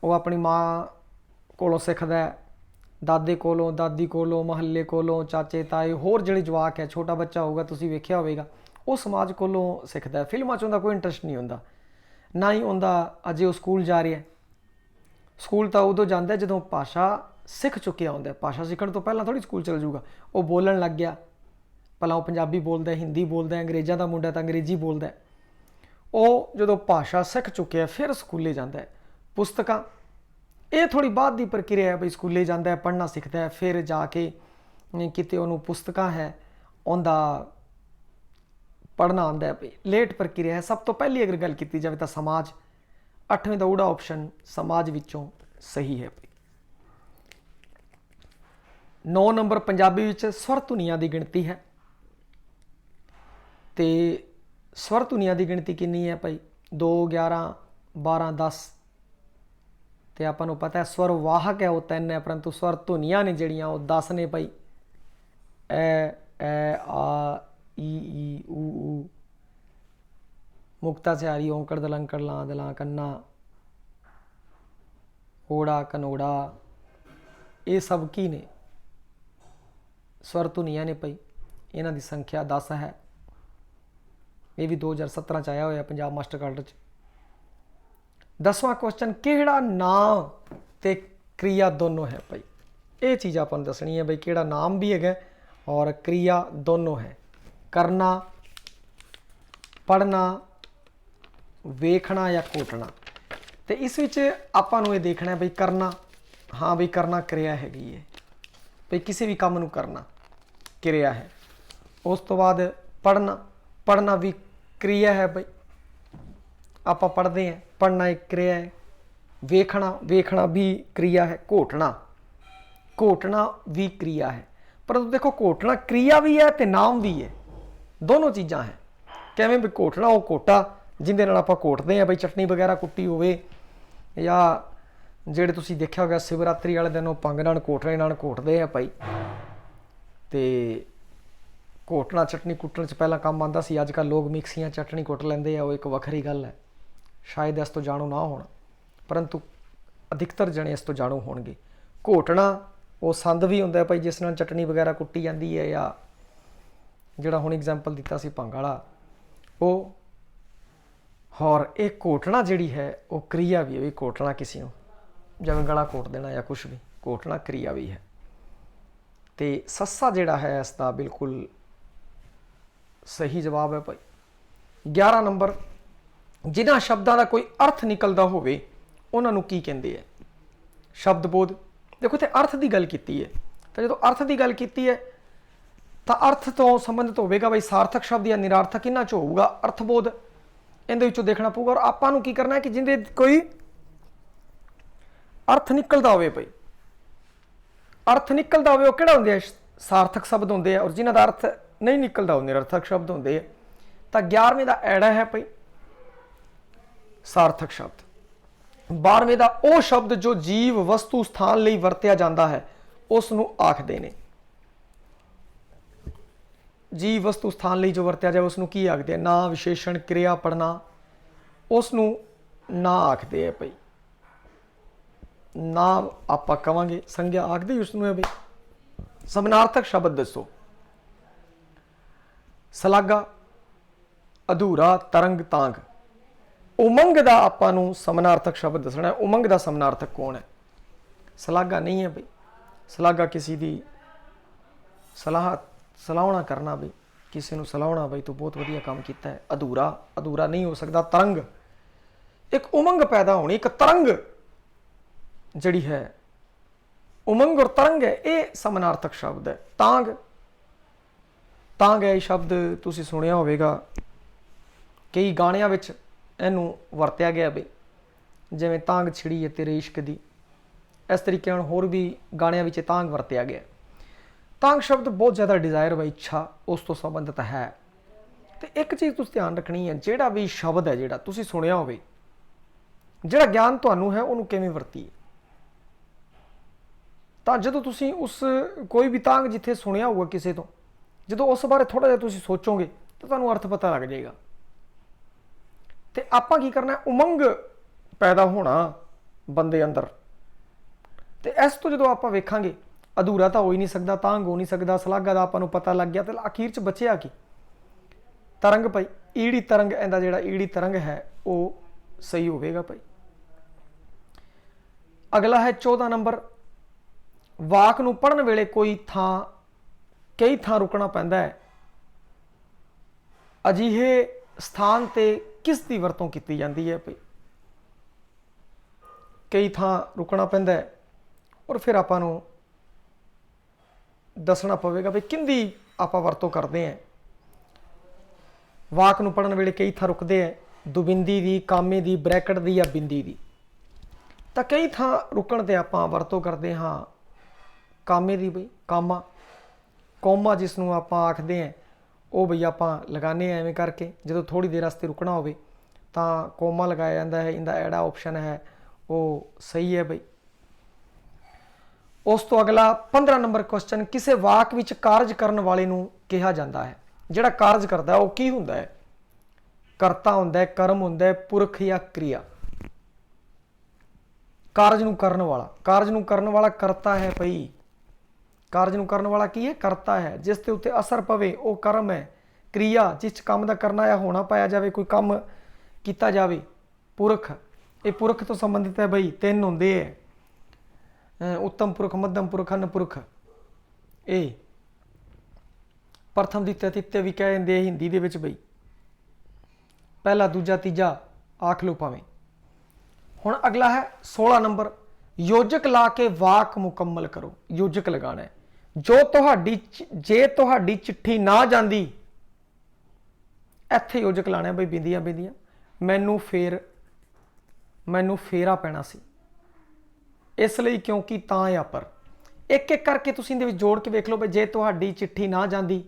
ਉਹ ਆਪਣੀ ਮਾਂ ਕੋਲੋਂ ਸਿੱਖਦਾ ਹੈ, ਦਾਦੇ ਕੋਲੋਂ, ਦਾਦੀ ਕੋਲੋਂ, ਮਹੱਲੇ ਕੋਲੋਂ, ਚਾਚੇ ਤਾਏ, ਹੋਰ ਜਿਹੜੇ ਜਵਾਕ ਹੈ, ਛੋਟਾ ਬੱਚਾ ਹੋਊਗਾ ਤੁਸੀਂ ਵੇਖਿਆ ਹੋਵੇਗਾ, ਉਹ ਸਮਾਜ ਕੋਲੋਂ ਸਿੱਖਦਾ ਹੈ। ਫਿਲਮਾਂ 'ਚ ਉਹਦਾ ਕੋਈ ਇੰਟਰਸਟ ਨਹੀਂ ਹੁੰਦਾ, ਨਾ ਹੀ ਉਹਦਾ ਅਜੇ ਉਹ ਸਕੂਲ ਜਾ ਰਿਹਾ। ਸਕੂਲ ਤਾਂ ਉਦੋਂ ਜਾਂਦਾ ਜਦੋਂ ਭਾਸ਼ਾ ਸਿੱਖ ਚੁੱਕਿਆ ਹੁੰਦਾ। ਭਾਸ਼ਾ ਸਿੱਖਣ ਤੋਂ ਪਹਿਲਾਂ ਥੋੜ੍ਹੀ ਸਕੂਲ ਚਲ ਜਾਊਗਾ। ਉਹ ਬੋਲਣ ਲੱਗ ਗਿਆ, ਭਲਾ ਉਹ ਪੰਜਾਬੀ ਬੋਲਦਾ, ਹਿੰਦੀ ਬੋਲਦਾ, ਅੰਗਰੇਜ਼ਾਂ ਦਾ ਮੁੰਡਾ ਤਾਂ ਅੰਗਰੇਜ਼ੀ ਬੋਲਦਾ। ਉਹ ਜਦੋਂ ਭਾਸ਼ਾ ਸਿੱਖ ਚੁੱਕਿਆ ਫਿਰ ਸਕੂਲੇ ਜਾਂਦਾ ਹੈ। ਪੁਸਤਕਾਂ ਇਹ ਥੋੜ੍ਹੀ ਬਾਅਦ ਦੀ ਪ੍ਰਕਿਰਿਆ ਹੈ ਬਈ, ਸਕੂਲੇ ਜਾਂਦਾ ਹੈ, ਪੜ੍ਹਨਾ ਸਿੱਖਦਾ ਹੈ, ਫਿਰ ਜਾ ਕੇ ਕਿਤੇ ਉਹਨੂੰ ਪੁਸਤਕਾਂ ਹੈ ਉਹਦਾ ਪੜ੍ਹਨਾ ਆਉਂਦਾ ਹੈ ਬਈ, ਲੇਟ ਪ੍ਰਕਿਰਿਆ ਹੈ। ਸਭ ਤੋਂ ਪਹਿਲੀ ਅਗਰ ਗੱਲ ਕੀਤੀ ਜਾਵੇ ਤਾਂ ਸਮਾਜ, 8ਵੇਂ ਦਾ ਊੜਾ ਆਪਸ਼ਨ ਸਮਾਜ ਵਿੱਚੋਂ ਸਹੀ ਹੈ ਬਈ। 9 ਨੰਬਰ ਪੰਜਾਬੀ ਵਿੱਚ ਸਵਰ ਧੁਨੀਆਂ ਦੀ ਗਿਣਤੀ ਹੈ। ਤੇ ਸਵਰ ਧੁਨੀਆਂ ਦੀ ਗਿਣਤੀ ਕਿੰਨੀ ਹੈ ਭਾਈ? 2, 11, 12, 10। ਤੇ ਆਪਾਂ ਨੂੰ ਪਤਾ ਹੈ ਸਵਰ ਵਾਹਕ ਹੈ ਉਹ 3 ਹੈ, ਪਰੰਤੂ ਸਵਰ ਧੁਨੀਆਂ ਨੇ ਜਿਹੜੀਆਂ ਉਹ 10 ਨੇ ਭਾਈ। ਐ, ਆ, ਈ, ਊ, ਮੁਕਤਾ ਸਿਆਰੀ, ਔਂਕੜ, ਦਲੰਕੜ, ਲਾਂ, ਦਲਾਂ, ਕੰਨਾ, ਓੜਾ, ਕਨੋੜਾ, ਇਹ ਸਭ ਕੀ ਨੇ? ਸਵਰ ਧੁਨੀਆਂ ਨੇ ਭਾਈ। ਇਹਨਾਂ ਦੀ ਸੰਖਿਆ 10 ਹੈ। ਇਹ ਵੀ 2017 ਚ ਆਇਆ ਹੋਇਆ ਪੰਜਾਬ ਮਾਸਟਰ ਕਾਰਡ 'ਚ। 10ਵਾਂ ਕੁਐਸਚਨ, ਕਿਹੜਾ ਨਾਮ ਤੇ ਕ੍ਰਿਆ ਦੋਨੋਂ ਹੈ ਭਾਈ? ਇਹ ਚੀਜ਼ ਆਪਾਂ ਨੂੰ ਦੱਸਣੀ ਹੈ ਬਈ, ਕਿਹੜਾ ਨਾਮ ਵੀ ਹੈਗਾ ਔਰ ਕ੍ਰਿਆ ਦੋਨੋਂ ਹੈ। ਕਰਨਾ, ਪੜ੍ਹਨਾ, ਵੇਖਣਾ ਜਾਂ ਘੋਟਣਾ। ਤੇ ਇਸ ਵਿੱਚ ਆਪਾਂ ਨੂੰ ਇਹ ਦੇਖਣਾ ਬਈ ਕਰਨਾ, ਹਾਂ ਬਈ ਕਰਨਾ ਕਿਰਿਆ ਹੈਗੀ ਹੈ ਬਈ, ਕਿਸੇ ਵੀ ਕੰਮ ਨੂੰ ਕਰਨਾ ਕਿਰਿਆ ਹੈ। ਉਸ ਤੋਂ ਬਾਅਦ ਪੜ੍ਹਨਾ, ਪੜ੍ਹਨਾ ਵੀ ਕਿਰਿਆ ਹੈ ਬਈ, ਆਪਾਂ ਪੜ੍ਹਦੇ ਹਾਂ, ਪੜ੍ਹਨਾ ਇੱਕ ਕਿਰਿਆ ਹੈ। ਵੇਖਣਾ, ਵੇਖਣਾ ਵੀ ਕਿਰਿਆ ਹੈ। ਘੋਟਣਾ, ਘੋਟਣਾ ਵੀ ਕਿਰਿਆ ਹੈ। ਪਰੰਤੂ ਦੇਖੋ ਘੋਟਣਾ ਕਿਰਿਆ ਵੀ ਹੈ ਤੇ ਨਾਮ ਵੀ ਹੈ, ਦੋਨੋਂ ਚੀਜ਼ਾਂ ਹੈ। ਕਿਵੇਂ ਵੀ? ਘੋਟਣਾ ਉਹ ਘੋਟਾ ਜਿਹਦੇ ਨਾਲ ਆਪਾਂ ਘੋਟਦੇ ਹਾਂ ਬਈ, ਚਟਨੀ ਵਗੈਰਾ ਕੁੱਟੀ ਹੋਵੇ, ਜਾਂ ਜਿਹੜੇ ਤੁਸੀਂ ਦੇਖਿਆ ਹੋਗਾ ਸ਼ਿਵਰਾਤਰੀ ਵਾਲੇ ਦਿਨ ਉਹ ਭੰਗ ਨਾਲ ਘੋਟਣੇ ਨਾਲ ਘੋਟਦੇ ਆ ਭਾਈ। ਤੇ ਘੋਟਣਾ ਚਟਨੀ ਕੁੱਟਣ 'ਚ ਪਹਿਲਾਂ ਕੰਮ ਆਉਂਦਾ ਸੀ, ਅੱਜ ਕੱਲ੍ਹ ਲੋਕ ਮਿਕਸੀਆਂ ਚਟਨੀ ਕੁੱਟ ਲੈਂਦੇ ਆ, ਉਹ ਇੱਕ ਵੱਖਰੀ ਗੱਲ ਹੈ। ਸ਼ਾਇਦ ਇਸ ਤੋਂ ਜਾਣੂ ਨਾ ਹੋਣ, ਪਰੰਤੂ ਅਧਿਕਤਰ ਜਣੇ ਇਸ ਤੋਂ ਜਾਣੂ ਹੋਣਗੇ। ਘੋਟਣਾ ਉਹ ਸੰਦ ਵੀ ਹੁੰਦਾ ਭਾਈ ਜਿਸ ਨਾਲ ਚਟਨੀ ਵਗੈਰਾ ਕੁੱਟੀ ਜਾਂਦੀ ਹੈ, ਜਾਂ ਜਿਹੜਾ ਹੁਣ ਐਗਜ਼ਾਮਪਲ ਦਿੱਤਾ ਸੀ ਭੰਗ ਵਾਲਾ ਉਹ। ਔਰ ਇਹ ਘੋਟਣਾ ਜਿਹੜੀ ਹੈ ਉਹ ਕਿਰਿਆ ਵੀ ਹੈ ਵੀ, ਘੋਟਣਾ ਕਿਸੇ ਨੂੰ ਜਿਵੇਂ ਗਲਾ ਘੋਟ ਦੇਣਾ ਜਾਂ ਕੁਛ ਵੀ, ਘੋਟਣਾ ਕਿਰਿਆ ਵੀ ਹੈ। ਤੇ ਸੱਸਾ ਜਿਹੜਾ ਹੈ ਇਸ ਦਾ ਬਿਲਕੁਲ ਸਹੀ ਜਵਾਬ ਹੈ ਭਾਈ। 11 ਨੰਬਰ, ਜਿਨ੍ਹਾਂ ਸ਼ਬਦਾਂ ਦਾ ਕੋਈ ਅਰਥ ਨਿਕਲਦਾ ਹੋਵੇ ਉਹਨਾਂ ਨੂੰ ਕੀ ਕਹਿੰਦੇ ਹੈ? ਸ਼ਬਦ ਬੋਧ। ਦੇਖੋ ਇੱਥੇ ਅਰਥ ਦੀ ਗੱਲ ਕੀਤੀ ਹੈ, ਤਾਂ ਜਦੋਂ ਅਰਥ ਦੀ ਗੱਲ ਕੀਤੀ ਹੈ ਤਾਂ ਅਰਥ ਤੋਂ ਸੰਬੰਧਿਤ ਹੋਵੇਗਾ ਬਈ ਸਾਰਥਕ ਸ਼ਬਦ ਜਾਂ ਨਿਰਾਰਥਕ, ਇਹਨਾਂ 'ਚ ਹੋਊਗਾ ਅਰਥਬੋਧ। ਇਹਦੇ ਵਿੱਚੋਂ ਦੇਖਣਾ ਪਊਗਾ। ਔਰ ਆਪਾਂ ਨੂੰ ਕੀ ਕਰਨਾ ਹੈ ਕਿ ਜਿਹਦੇ ਕੋਈ ਅਰਥ ਨਿਕਲਦਾ ਹੋਵੇ ਭਾਈ, ਅਰਥ ਨਿਕਲਦਾ ਹੋਵੇ ਉਹ ਕਿਹੜਾ ਹੁੰਦੇ ਆ? ਸਾਰਥਕ ਸ਼ਬਦ ਹੁੰਦੇ ਆ। ਔਰ ਜਿਨ੍ਹਾਂ ਦਾ ਅਰਥ ਨਹੀਂ ਨਿਕਲਦਾ ਉਹ ਨਿਰਰਥਕ ਸ਼ਬਦ ਹੁੰਦੇ ਆ। ਤਾਂ 11ਵੇਂ ਦਾ ਐੜਾ ਹੈ ਭਾਈ ਸਾਰਥਕ ਸ਼ਬਦ। 12ਵੇਂ ਦਾ ਉਹ ਸ਼ਬਦ ਜੋ ਜੀਵ ਵਸਤੂ ਸਥਾਨ ਲਈ ਵਰਤਿਆ ਜਾਂਦਾ ਹੈ ਉਸ ਨੂੰ ਆਖਦੇ ਨੇ। ਜੀਵ ਵਸਤੂ ਸਥਾਨ ਲਈ ਜੋ ਵਰਤਿਆ ਜਾਏ ਉਸ ਨੂੰ ਕੀ ਆਖਦੇ ਆ? ਨਾਂ, ਵਿਸ਼ੇਸ਼ਣ, ਕਿਰਿਆ, ਪੜ੍ਹਨਾ, ਉਸ ਨੂੰ ਨਾਂ ਆਖਦੇ ਆ ਭਾਈ। ਨਾਂ ਆਪਾਂ ਕਵਾਂਗੇ, ਸੰਗਿਆ ਆਖਦੇ ਉਸ ਨੂੰ ਹੈ ਬਈ। ਸਮਾਨਾਰਥਕ ਸ਼ਬਦ ਦੱਸੋ। ਸਲਾਗਾ, ਅਧੂਰਾ, ਤਰੰਗ, ਤਾਂਗ। ਉਮੰਗ ਦਾ ਆਪਾਂ ਨੂੰ ਸਮਾਨਾਰਥਕ ਸ਼ਬਦ ਦੱਸਣਾ ਹੈ। ਉਮੰਗ ਦਾ ਸਮਾਨਾਰਥਕ ਕੌਣ ਹੈ? ਸਲਾਗਾ ਨਹੀਂ ਹੈ ਬਈ। ਸਲਾਗਾ ਕਿਸੇ ਦੀ ਸਲਾਹਣਾ ਕਰਨਾ ਬਈ, ਕਿਸੇ ਨੂੰ ਸਲਾਹਣਾ ਬਈ ਤੂੰ ਬਹੁਤ ਵਧੀਆ ਕੰਮ ਕੀਤਾ ਹੈ। ਅਧੂਰਾ, ਅਧੂਰਾ ਨਹੀਂ ਹੋ ਸਕਦਾ। ਤਰੰਗ, ਇੱਕ ਉਮੰਗ ਪੈਦਾ ਹੋਣੀ, ਇੱਕ ਤਰੰਗ ਜਿਹੜੀ ਹੈ, ਉਮੰਗ ਔਰ ਤਰੰਗ ਹੈ, ਇਹ ਸਮਾਨਾਰਥਕ ਸ਼ਬਦ ਹੈ। ਤਾਂਗ, ਤਾਂਗ ਹੈ ਇਹ ਸ਼ਬਦ ਤੁਸੀਂ ਸੁਣਿਆ ਹੋਵੇਗਾ, ਕਈ ਗਾਣਿਆਂ ਵਿੱਚ ਇਹਨੂੰ ਵਰਤਿਆ ਗਿਆ ਬਈ, ਜਿਵੇਂ ਤਾਂਗ ਛਿੜੀ ਹੈ ਤੇਰੇ ਇਸ਼ਕ ਦੀ। ਇਸ ਤਰੀਕੇ ਨਾਲ ਹੋਰ ਵੀ ਗਾਣਿਆਂ ਵਿੱਚ ਤਾਂਗ ਵਰਤਿਆ ਗਿਆ। ਤਾਂਗ ਸ਼ਬਦ ਬਹੁਤ ਜ਼ਿਆਦਾ ਡਿਜ਼ਾਇਰ ਬਈ, ਇੱਛਾ, ਉਸ ਤੋਂ ਸੰਬੰਧਿਤ ਹੈ। ਤੇ ਇੱਕ ਚੀਜ਼ ਤੁਸੀਂ ਧਿਆਨ ਰੱਖਣੀ ਹੈ, ਜਿਹੜਾ ਵੀ ਸ਼ਬਦ ਹੈ ਜਿਹੜਾ ਤੁਸੀਂ ਸੁਣਿਆ ਹੋਵੇ, ਜਿਹੜਾ ਗਿਆਨ ਤੁਹਾਨੂੰ ਹੈ ਉਹਨੂੰ ਕਿਵੇਂ ਵਰਤੀਏ। ਤਾਂ ਜਦੋਂ ਤੁਸੀਂ ਉਸ ਕੋਈ ਵੀ ਤਾਂਗ ਜਿੱਥੇ ਸੁਣਿਆ ਹੋਊਗਾ ਕਿਸੇ ਤੋਂ, ਜਦੋਂ ਉਸ ਬਾਰੇ ਥੋੜ੍ਹਾ ਜਿਹਾ ਤੁਸੀਂ ਸੋਚੋਗੇ ਤਾਂ ਤੁਹਾਨੂੰ ਅਰਥ ਪਤਾ ਲੱਗ ਜਾਏਗਾ। ਤੇ ਆਪਾਂ ਕੀ ਕਰਨਾ? ਉਮੰਗ ਪੈਦਾ ਹੋਣਾ ਬੰਦੇ ਅੰਦਰ। ਤੇ ਇਸ ਤੋਂ ਜਦੋਂ ਆਪਾਂ ਵੇਖਾਂਗੇ ਅਧੂਰਾ ਤਾਂ ਹੋ ਹੀ ਨਹੀਂ ਸਕਦਾ, ਤਾਂਗ ਹੋ ਨਹੀਂ ਸਕਦਾ, ਸਲਾਗਾ ਦਾ ਆਪਾਂ ਨੂੰ ਪਤਾ ਲੱਗ ਗਿਆ, ਤੇ ਅਖੀਰ 'ਚ ਬਚਿਆ ਕੀ? ਤਰੰਗ ਭਾਈ। ਈੜੀ ਤਰੰਗ, ਇਹਦਾ ਜਿਹੜਾ ਈੜੀ ਤਰੰਗ ਹੈ ਉਹ सही होगा भाई। अगला है 14 नंबर, वाक नूं पढ़न वेले कोई थां कई थां रुकना पैंदा है, अजिहे स्थान ते किस दी वरतों की जाती है भाई। कई थां रुकना पैंदा है और फिर आपां नूं दसना पवेगा भी किंदी आपां वरतों करते हैं। वाक नूं पढ़न वेले कई थां रुकते हैं, दुबिंदी दी, कामे दी, ब्रैकेट दी या बिंदी दी। तो कई थां रुकण ते आपां वरतों करते हाँ कामे दी बई, कामा कौमा जिसनों आपां आखदे हैं वो बई आपां लगाने एवें करके, जो थोड़ी देर वास्ते रुकना होवे तां कौमा लगाया जाता है। इनका एड़ा ऑप्शन है वो सही है बई। उस तो अगला 15 नंबर क्वेश्चन, किसी वाक विच कारज करन वाले नूं कहा जाता है। जिहड़ा कारज करता है वो की हुंदा है? करता हुंदा है, कर्म हुंदा है, पुरख या क्रिया। कारज नूं करन वाला, कारज नूं करन वाला करता है भई। कारज नूं करन वाला की है? करता है। जिस ते उत्ते असर पवे वो कर्म है। क्रिया जिस काम का करना या होना पाया जाए, कोई काम किया जाए, पुरख। ये पुरख तो संबंधित है बई, 3 होंदे है, उत्तम पुरख, मध्यम पुरख, अन्न पुरख। ये प्रथम द्वितीय तृतीय भी कह देंगे हिंदी दे विच बई, पहला दूजा तीजा आख लो भावें। हुण अगला है 16 नंबर, योजक ला के वाक मुकम्मल करो। योजक लगाना है। जे तुहाडी चिट्ठी ना जाती, इत्थे योजक लाना है बई, बिंदियां बिंदियां मैनू फेरा पैना सी, इसलिए क्योंकि तां या पर। एक एक करके तुसीं इहदे विच जोड़ के वेख लो बई, जे तुहाडी चिट्ठी ना जाती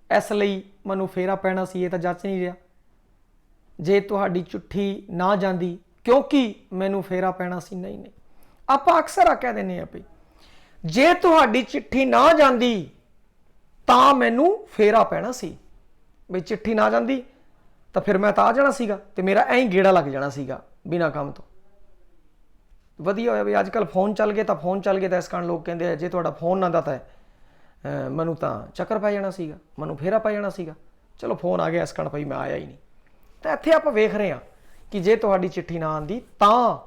इसलिए मैनू फेरा पैना सी, ये तो जच नहीं रहा। जे तुहाडी चिट्ठी ना जाती क्योंकि मैनू फेरा पैना सी, नहीं नहीं। आप अक्सर कह देने भाई, जे तुहाडी चिट्ठी ना जाती तां मैनू फेरा पैना सी। बई चिट्ठी ना जाती तो फिर मैं तो आ जाना सीगा ते मेरा ऐं ही गेड़ा लग जाना सीगा बिना काम तो। वधिया होया बई अजकल फोन चल गए, तो फोन चल गए तो इस कारण लोग कहते हैं जे तुहाडा फोन ना आता है मैनू तो चक्कर पै जाना सीगा, मैनू फेरा पै जाना सीगा। चलो फोन आ गया इस कारण भाई मैं आया ही नहीं। तो इत्थे आप वेख रहे हैं कि जे तुहाडी चिट्ठी ना आती तां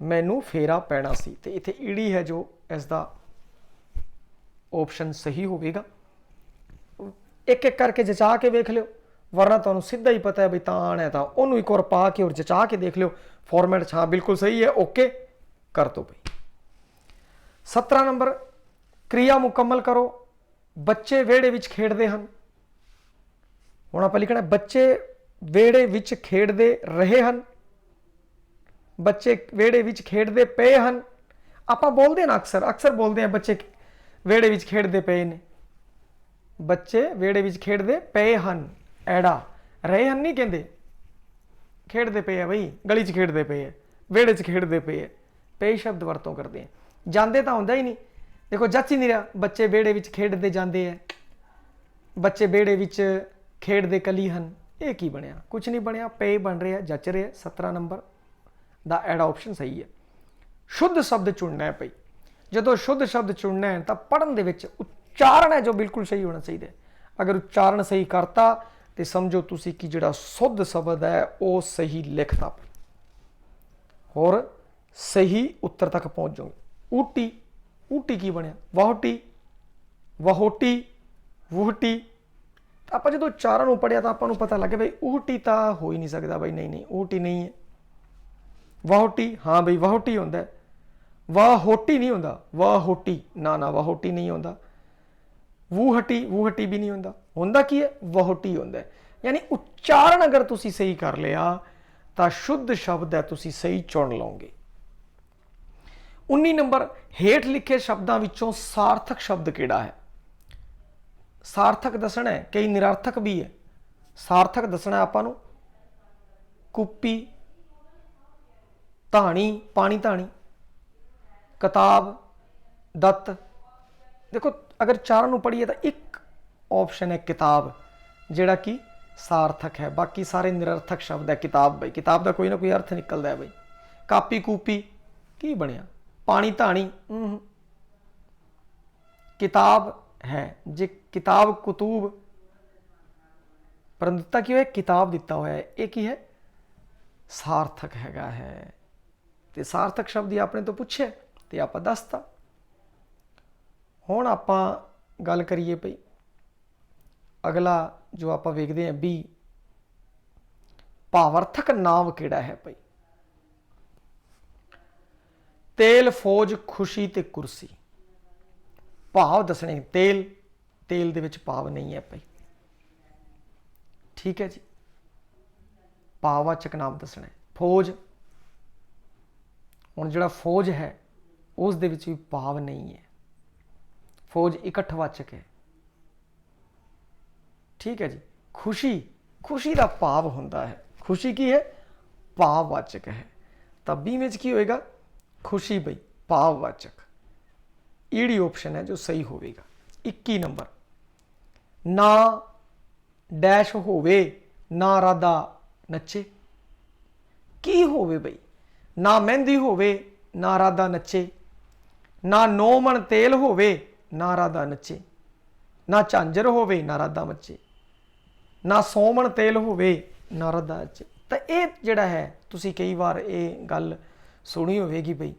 मैनू फेरा पैना सी, ते इत्थे ईड़ी है जो इसका ऑप्शन सही होगा। एक एक करके जचा के वेख लियो, वरना तुहानू सीधा ही पता है बई तां आना है, तो उन्होंने एक और पा के और जचा के देख लियो फॉर्मेट हाँ बिल्कुल सही है, ओके कर दो भाई। 17 नंबर, क्रिया मुकम्मल करो। बच्चे वेड़े विच खेडदे हन। हुण आपां लिखना बच्चे वेड़े विच खेडदे रहे हन, बच्चे वेड़े विच खेडदे पे हन। आपां बोलते हैं ना अक्सर बोलते हैं बच्चे वेड़े विच खेडदे पे ने, बच्चे वेड़े विच खेडदे पे हन। एड़ा रहे हन नहीं कहते, खेडदे पे है बई, गली च खेडदे पे है, वेड़े च खेडदे पे है, पे शब्द वरतों करते हैं। जाते तो होंदा ही नहीं, देखो जच ही नहीं रहा। बच्चे वेड़े विच खेडदे जाते हैं, बच्चे वेड़े विच खेडदे कली हन, ये की बनया? कुछ नहीं बनया, पे बन रहा है, जच रहा है। 17 नंबर दा एड़ा ऑप्शन सही है। शुद्ध शब्द चुनना है भाई। जो शुद्ध शब्द चुनना है तो पढ़न दे विच उच्चारण है जो बिल्कुल सही होना चाहिए। अगर उच्चारण सही करता तो समझो तुसी कि जिहड़ा शुद्ध शब्द है वो सही लिखता और सही उत्तर तक पहुँच जाओगे। ऊटी, ऊटी की बनया? वाहोटी, वहोटी, वुहटी। तो आप जो उच्चारण पढ़िया तो आपको पता लगे भाई ऊटी तो हो ही नहीं सकता भाई, नहीं नहीं ऊटी नहीं है। वाहोटी, हाँ भाई वाहोटी होंदा है, वाहोटी नहीं होंदा, वाहोटी ना ना वाहोटी नहीं होंदा। वूहटी, वूहटी भी नहीं होंदा, होंदा की है? वाहोटी होंदा है। यानी उच्चारण अगर तुसी सही कर लिया तो शुद्ध शब्द है तुसी सही चुन लोगे। 19 नंबर, हेठ लिखे शब्दों विचों सार्थक शब्द किहड़ा है? सार्थक दसना है, कई निरर्थक भी है। सार्थक दसना आपां नूं कुप्पी, धाणी, पानी धाणी, किताब, दत्त। देखो अगर चारों नूं पढ़िए तो एक ऑप्शन है किताब जिहड़ा कि सार्थक है, बाकी सारे निरर्थक शब्द है। किताब भाई, किताब का कोई ना कोई अर्थ निकलता है भाई। कापी कूपी की बनया? पानी धाणी किताब है। जे किताब कुतूब परंतुता की है किताब दिता हुआ है, एक ही है ਸਾਰਥਕ ਹੈਗਾ ਹੈ। ਤੇ ਸਾਰਥਕ ਸ਼ਬਦ ਹੀ ਆਪਣੇ ਤੋਂ ਪੁੱਛਿਆ ਤੇ ਆਪਾਂ ਦੱਸਤਾ। ਹੁਣ ਆਪਾਂ ਗੱਲ ਕਰੀਏ ਭਈ ਅਗਲਾ ਜੋ ਆਪਾਂ ਵੇਖਦੇ ਹਾਂ ਵੀ ਭਾਵਾਰਥਕ ਨਾਂਵ ਕਿਹੜਾ ਹੈ ਭਈ। ਤੇਲ, ਫੌਜ, ਖੁਸ਼ੀ ਤੇ ਕੁਰਸੀ। ਭਾਵ ਦੱਸਣੇ। ਤੇਲ, ਤੇਲ ਦੇ ਵਿੱਚ ਭਾਵ ਨਹੀਂ ਹੈ ਭਈ, ਠੀਕ ਹੈ ਜੀ। ਭਾਵਵਾਚਕ ਨਾਮ ਦੱਸਣਾ। ਫੌਜ, ਹੁਣ ਜਿਹੜਾ ਫੌਜ ਹੈ ਉਸ ਦੇ ਵਿੱਚ ਵੀ ਭਾਵ ਨਹੀਂ ਹੈ। ਫੌਜ ਇਕੱਠਵਾਚਕ ਹੈ, ਠੀਕ ਹੈ ਜੀ। ਖੁਸ਼ੀ, ਖੁਸ਼ੀ ਦਾ ਭਾਵ ਹੁੰਦਾ ਹੈ। ਖੁਸ਼ੀ ਕੀ ਹੈ? ਭਾਵਵਾਚਕ ਹੈ। ਤਾਂ ਬੀ ਵਿੱਚ ਕੀ ਹੋਏਗਾ? ਖੁਸ਼ੀ ਬਈ ਭਾਵਵਾਚਕ। ਈੜੀ ਆਪਸ਼ਨ ਹੈ ਜੋ ਸਹੀ ਹੋਵੇਗਾ। 21 ਨੰਬਰ, ਨਾ ਡੈਸ਼ ਹੋਵੇ ਨਾ ਰਾਧਾ ਨੱਚੇ। ਕੀ ਹੋਵੇ ਬਈ? ਨਾ ਮਹਿੰਦੀ ਹੋਵੇ ਨਾ ਰਾਧਾ ਨੱਚੇ, ਨਾ 9 ਮਣ ਤੇਲ ਹੋਵੇ ਨਾ ਰਾਧਾ ਨੱਚੇ, ਨਾ ਝਾਂਜਰ ਹੋਵੇ ਨਾ ਰਾਧਾ ਮੱਚੇ, ਨਾ 100 ਮਣ ਤੇਲ ਹੋਵੇ ਨਾ ਰਾਧਾ ਨੱਚੇ। ਤਾਂ ਇਹ ਜਿਹੜਾ ਹੈ ਤੁਸੀਂ ਕਈ ਵਾਰ ਇਹ ਗੱਲ ਸੁਣੀ ਹੋਵੇਗੀ ਬਈ,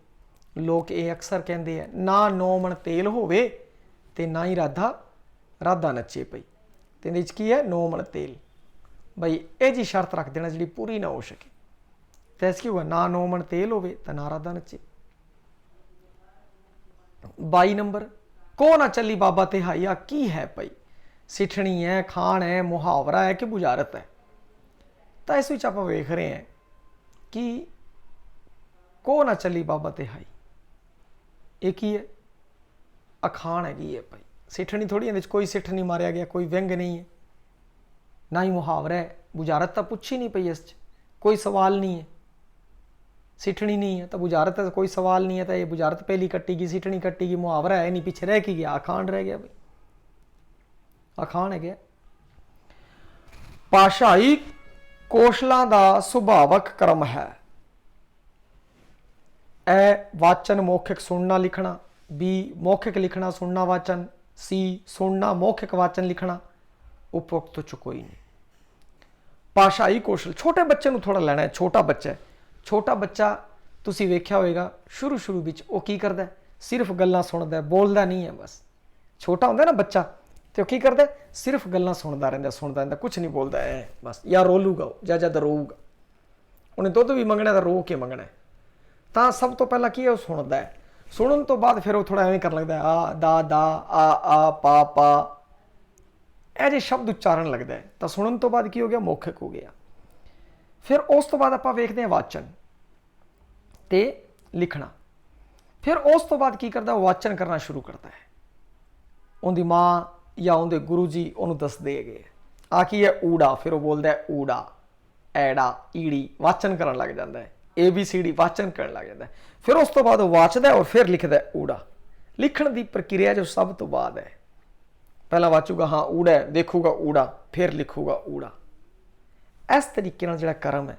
ਲੋਕ ਇਹ ਅਕਸਰ ਕਹਿੰਦੇ ਆ ਨਾ 9 ਮਣ ਤੇਲ ਹੋਵੇ ਤੇ ਨਾ ਹੀ ਰਾਧਾ ਨੱਚੇ ਪਈ। ਤੇ ਇਹਦੇ ਵਿੱਚ ਕੀ ਹੈ? 9 ਮਣ ਤੇਲ। ਬਈ ਇਹ ਜੀ ਸ਼ਰਤ ਰੱਖ ਦੇਣਾ ਜਿਹੜੀ ਪੂਰੀ ਨਾ ਹੋ ਸਕੇ। ਤੇ ਇਸ ਕੀ ਹੋਗਾ? ਨਾ 9 ਮਣ ਤੇਲ ਹੋਵੇ ਤਾਂ ਨਾ ਰਾਧਾ ਨੱਚੇ। 22 ਨੰਬਰ, ਕੋ ਨਾ ਚੱਲੀ ਬਾਬਾ ਤਿਹਾਈਆ। ਕੀ ਹੈ ਭਾਈ? ਸਿੱਠਣੀ ਹੈ, ਖਾਣ ਹੈ, ਮੁਹਾਵਰਾ ਹੈ ਕਿ ਬੁਝਾਰਤ ਹੈ? ਤਾਂ ਇਸ ਵਿੱਚ ਆਪਾਂ ਵੇਖ ਰਹੇ ਹਾਂ ਕਿ ਕੋ ਨਾ ਚੱਲੀ ਬਾਬਾ ਤਿਹਾਈ ਇਹ ਕੀ ਹੈ? ਅਖਾਣ ਹੈਗੀ ਹੈ ਭਾਈ। ਸਿੱਠਣੀ ਥੋੜੀ, ਇਹਦੇ ਵਿੱਚ ਕੋਈ ਸਿੱਠ ਨਹੀਂ ਮਾਰਿਆ ਗਿਆ, ਕੋਈ ਵਿਅੰਗ ਨਹੀਂ ਹੈ, ਨਾ ਹੀ ਮੁਹਾਵਰਾ ਹੈ। ਬੁਝਾਰਤ ਤਾਂ ਪੁੱਛੀ ਨਹੀਂ ਪਈ, ਇਸ 'ਚ ਕੋਈ ਸਵਾਲ ਨਹੀਂ ਹੈ। ਸਿੱਠਣੀ ਨਹੀਂ ਹੈ ਤਾਂ ਬੁਝਾਰਤ ਦਾ ਕੋਈ ਸਵਾਲ ਨਹੀਂ ਹੈ। ਤਾਂ ਇਹ ਬੁਝਾਰਤ ਪਹਿਲੀ ਕੱਟੀ ਗਈ, ਸਿੱਠਣੀ ਕੱਟੀ ਗਈ, ਮੁਹਾਵਰਾ ਹੈ ਨਹੀਂ, ਪਿੱਛੇ ਰਹਿ ਕੀ ਗਿਆ? ਅਖਾਣ ਰਹਿ ਗਿਆ ਬਈ। ਅਖਾਣ ਹੈ ਗਿਆ। ਭਾਸ਼ਾਈ ਕੌਸ਼ਲਾਂ ਦਾ ਸੁਭਾਵਕ ਕਰਮ ਹੈ। ਇਹ ਵਾਚਨ ਮੌਖਿਕ ਸੁਣਨਾ ਲਿਖਣਾ, ਬੀ ਮੌਖਿਕ ਲਿਖਣਾ ਸੁਣਨਾ ਵਾਚਨ, ਸੀ ਸੁਣਨਾ ਮੌਖਿਕ ਵਾਚਨ ਲਿਖਣਾ। ਉਪਰੋਕਤ ਚ ਕੋਈ ਨਹੀਂ। ਭਾਸ਼ਾਈ ਕੌਸ਼ਲ, ਛੋਟੇ ਬੱਚੇ ਨੂੰ ਥੋੜਾ ਲੈਣਾ ਹੈ। ਛੋਟਾ ਬੱਚਾ ਹੈ, ਛੋਟਾ ਬੱਚਾ ਤੁਸੀਂ ਵੇਖਿਆ ਹੋਵੇਗਾ ਸ਼ੁਰੂ ਵਿੱਚ ਉਹ ਕੀ ਕਰਦਾ? ਸਿਰਫ ਗੱਲਾਂ ਸੁਣਦਾ, ਬੋਲਦਾ ਨਹੀਂ ਹੈ। ਬਸ ਛੋਟਾ ਹੁੰਦਾ ਨਾ ਬੱਚਾ ਤੇ ਉਹ ਕੀ ਕਰਦਾ? ਸਿਰਫ ਗੱਲਾਂ ਸੁਣਦਾ ਰਹਿੰਦਾ, ਕੁਝ ਨਹੀਂ ਬੋਲਦਾ ਹੈ ਬਸ। ਜਾਂ ਰੋਲੂਗਾ ਜਾਂ ਜਦ ਰੋਊਗਾ, ਉਹਨੇ ਦੁੱਧ ਵੀ ਮੰਗਣਾ ਤਾਂ ਰੋ ਕੇ ਮੰਗਣਾ। ਤਾਂ ਸਭ ਤੋਂ ਪਹਿਲਾਂ ਕੀ ਹੈ? ਉਹ ਸੁਣਦਾ ਹੈ। ਸੁਣਨ ਤੋਂ ਬਾਅਦ ਫਿਰ ਉਹ ਥੋੜਾ ਐਵੇਂ ਕਰਨ ਲੱਗਦਾ, ਆ ਦਾ ਆ ਪਾ ਇਹ ਜਿਹੇ ਸ਼ਬਦ ਉਚਾਰਨ ਲੱਗਦਾ ਹੈ। ਤਾਂ ਸੁਣਨ ਤੋਂ ਬਾਅਦ ਕੀ ਹੋ ਗਿਆ? ਮੌਖਿਕ ਹੋ ਗਿਆ। ਫਿਰ ਉਸ ਤੋਂ ਬਾਅਦ ਆਪਾਂ ਵੇਖਦੇ ਹਾਂ ਵਾਚਨ ਤੇ ਲਿਖਣਾ। ਫਿਰ ਉਸ ਤੋਂ ਬਾਅਦ ਕੀ ਕਰਦਾ? ਵਾਚਨ ਕਰਨਾ ਸ਼ੁਰੂ ਕਰਦਾ ਹੈ। ਉਹਦੀ ਮਾਂ ਜਾਂ ਉਹਦੇ ਗੁਰੂ ਜੀ ਉਹਨੂੰ ਦੱਸਦੇ ਹੈਗੇ ਆ ਕੀ ਹੈ? ਊੜਾ। ਫਿਰ ਉਹ ਬੋਲਦਾ ਹੈ ਊੜਾ, ਐੜਾ, ਈੜੀ, ਵਾਚਨ ਕਰਨ ਲੱਗ ਜਾਂਦਾ ਹੈ। ABCD ਵਾਚਨ ਕਰਨ ਲੱਗ ਜਾਂਦਾ ਹੈ। ਫਿਰ ਉਸ ਤੋਂ ਬਾਅਦ ਉਹ ਵਾਚਦਾ ਔਰ ਫਿਰ ਲਿਖਦਾ ਊੜਾ। ਲਿਖਣ ਦੀ ਪ੍ਰਕਿਰਿਆ ਜੋ ਸਭ ਤੋਂ ਬਾਅਦ ਹੈ, ਪਹਿਲਾਂ ਵਾਚੂਗਾ ਹਾਂ ਊੜਾ, ਦੇਖੂਗਾ ਊੜਾ, ਫਿਰ ਲਿਖੂਗਾ ਊੜਾ। ਇਸ ਤਰੀਕੇ ਨਾਲ ਜਿਹੜਾ ਕਰਮ ਹੈ,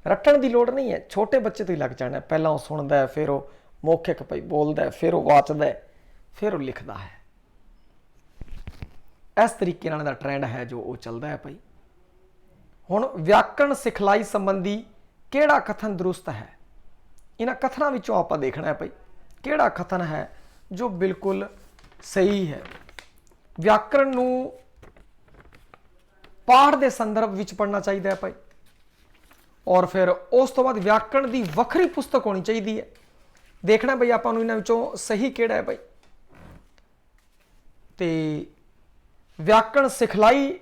ਰੱਟਣ ਦੀ ਲੋੜ ਨਹੀਂ ਹੈ। ਛੋਟੇ ਬੱਚੇ ਤੋਂ ਹੀ ਲੱਗ ਜਾਣਾ। ਪਹਿਲਾਂ ਉਹ ਸੁਣਦਾ ਹੈ, ਫਿਰ ਉਹ ਮੌਖਿਕ ਭਾਈ ਬੋਲਦਾ, ਫਿਰ ਉਹ ਵਾਚਦਾ, ਫਿਰ ਉਹ ਲਿਖਦਾ ਹੈ। ਇਸ ਤਰੀਕੇ ਨਾਲ ਦਾ ਟ੍ਰੈਂਡ ਹੈ ਜੋ ਉਹ ਚੱਲਦਾ ਹੈ ਭਾਈ। ਹੁਣ ਵਿਆਕਰਣ ਸਿਖਲਾਈ ਸੰਬੰਧੀ ਕਿਹੜਾ ਕਥਨ ਦਰੁਸਤ ਹੈ? ਇਹਨਾਂ ਕਥਨਾਂ ਵਿੱਚੋਂ ਆਪਾਂ ਦੇਖਣਾ ਹੈ ਭਾਈ ਕਿਹੜਾ ਕਥਨ ਹੈ ਜੋ ਬਿਲਕੁਲ ਸਹੀ ਹੈ। ਵਿਆਕਰਣ ਨੂੰ ਪਾਠ ਦੇ ਸੰਦਰਭ ਵਿੱਚ ਪੜ੍ਹਨਾ ਚਾਹੀਦਾ ਹੈ ਭਾਈ। ਔਰ ਫਿਰ ਉਸ ਤੋਂ ਬਾਅਦ ਵਿਆਕਰਣ ਦੀ ਵੱਖਰੀ ਪੁਸਤਕ ਹੋਣੀ ਚਾਹੀਦੀ ਹੈ। ਦੇਖਣਾ ਬਈ ਆਪਾਂ ਨੂੰ ਇਹਨਾਂ ਵਿੱਚੋਂ ਸਹੀ ਕਿਹੜਾ ਹੈ ਭਾਈ। ਤੇ ਵਿਆਕਰਣ ਸਿਖਲਾਈ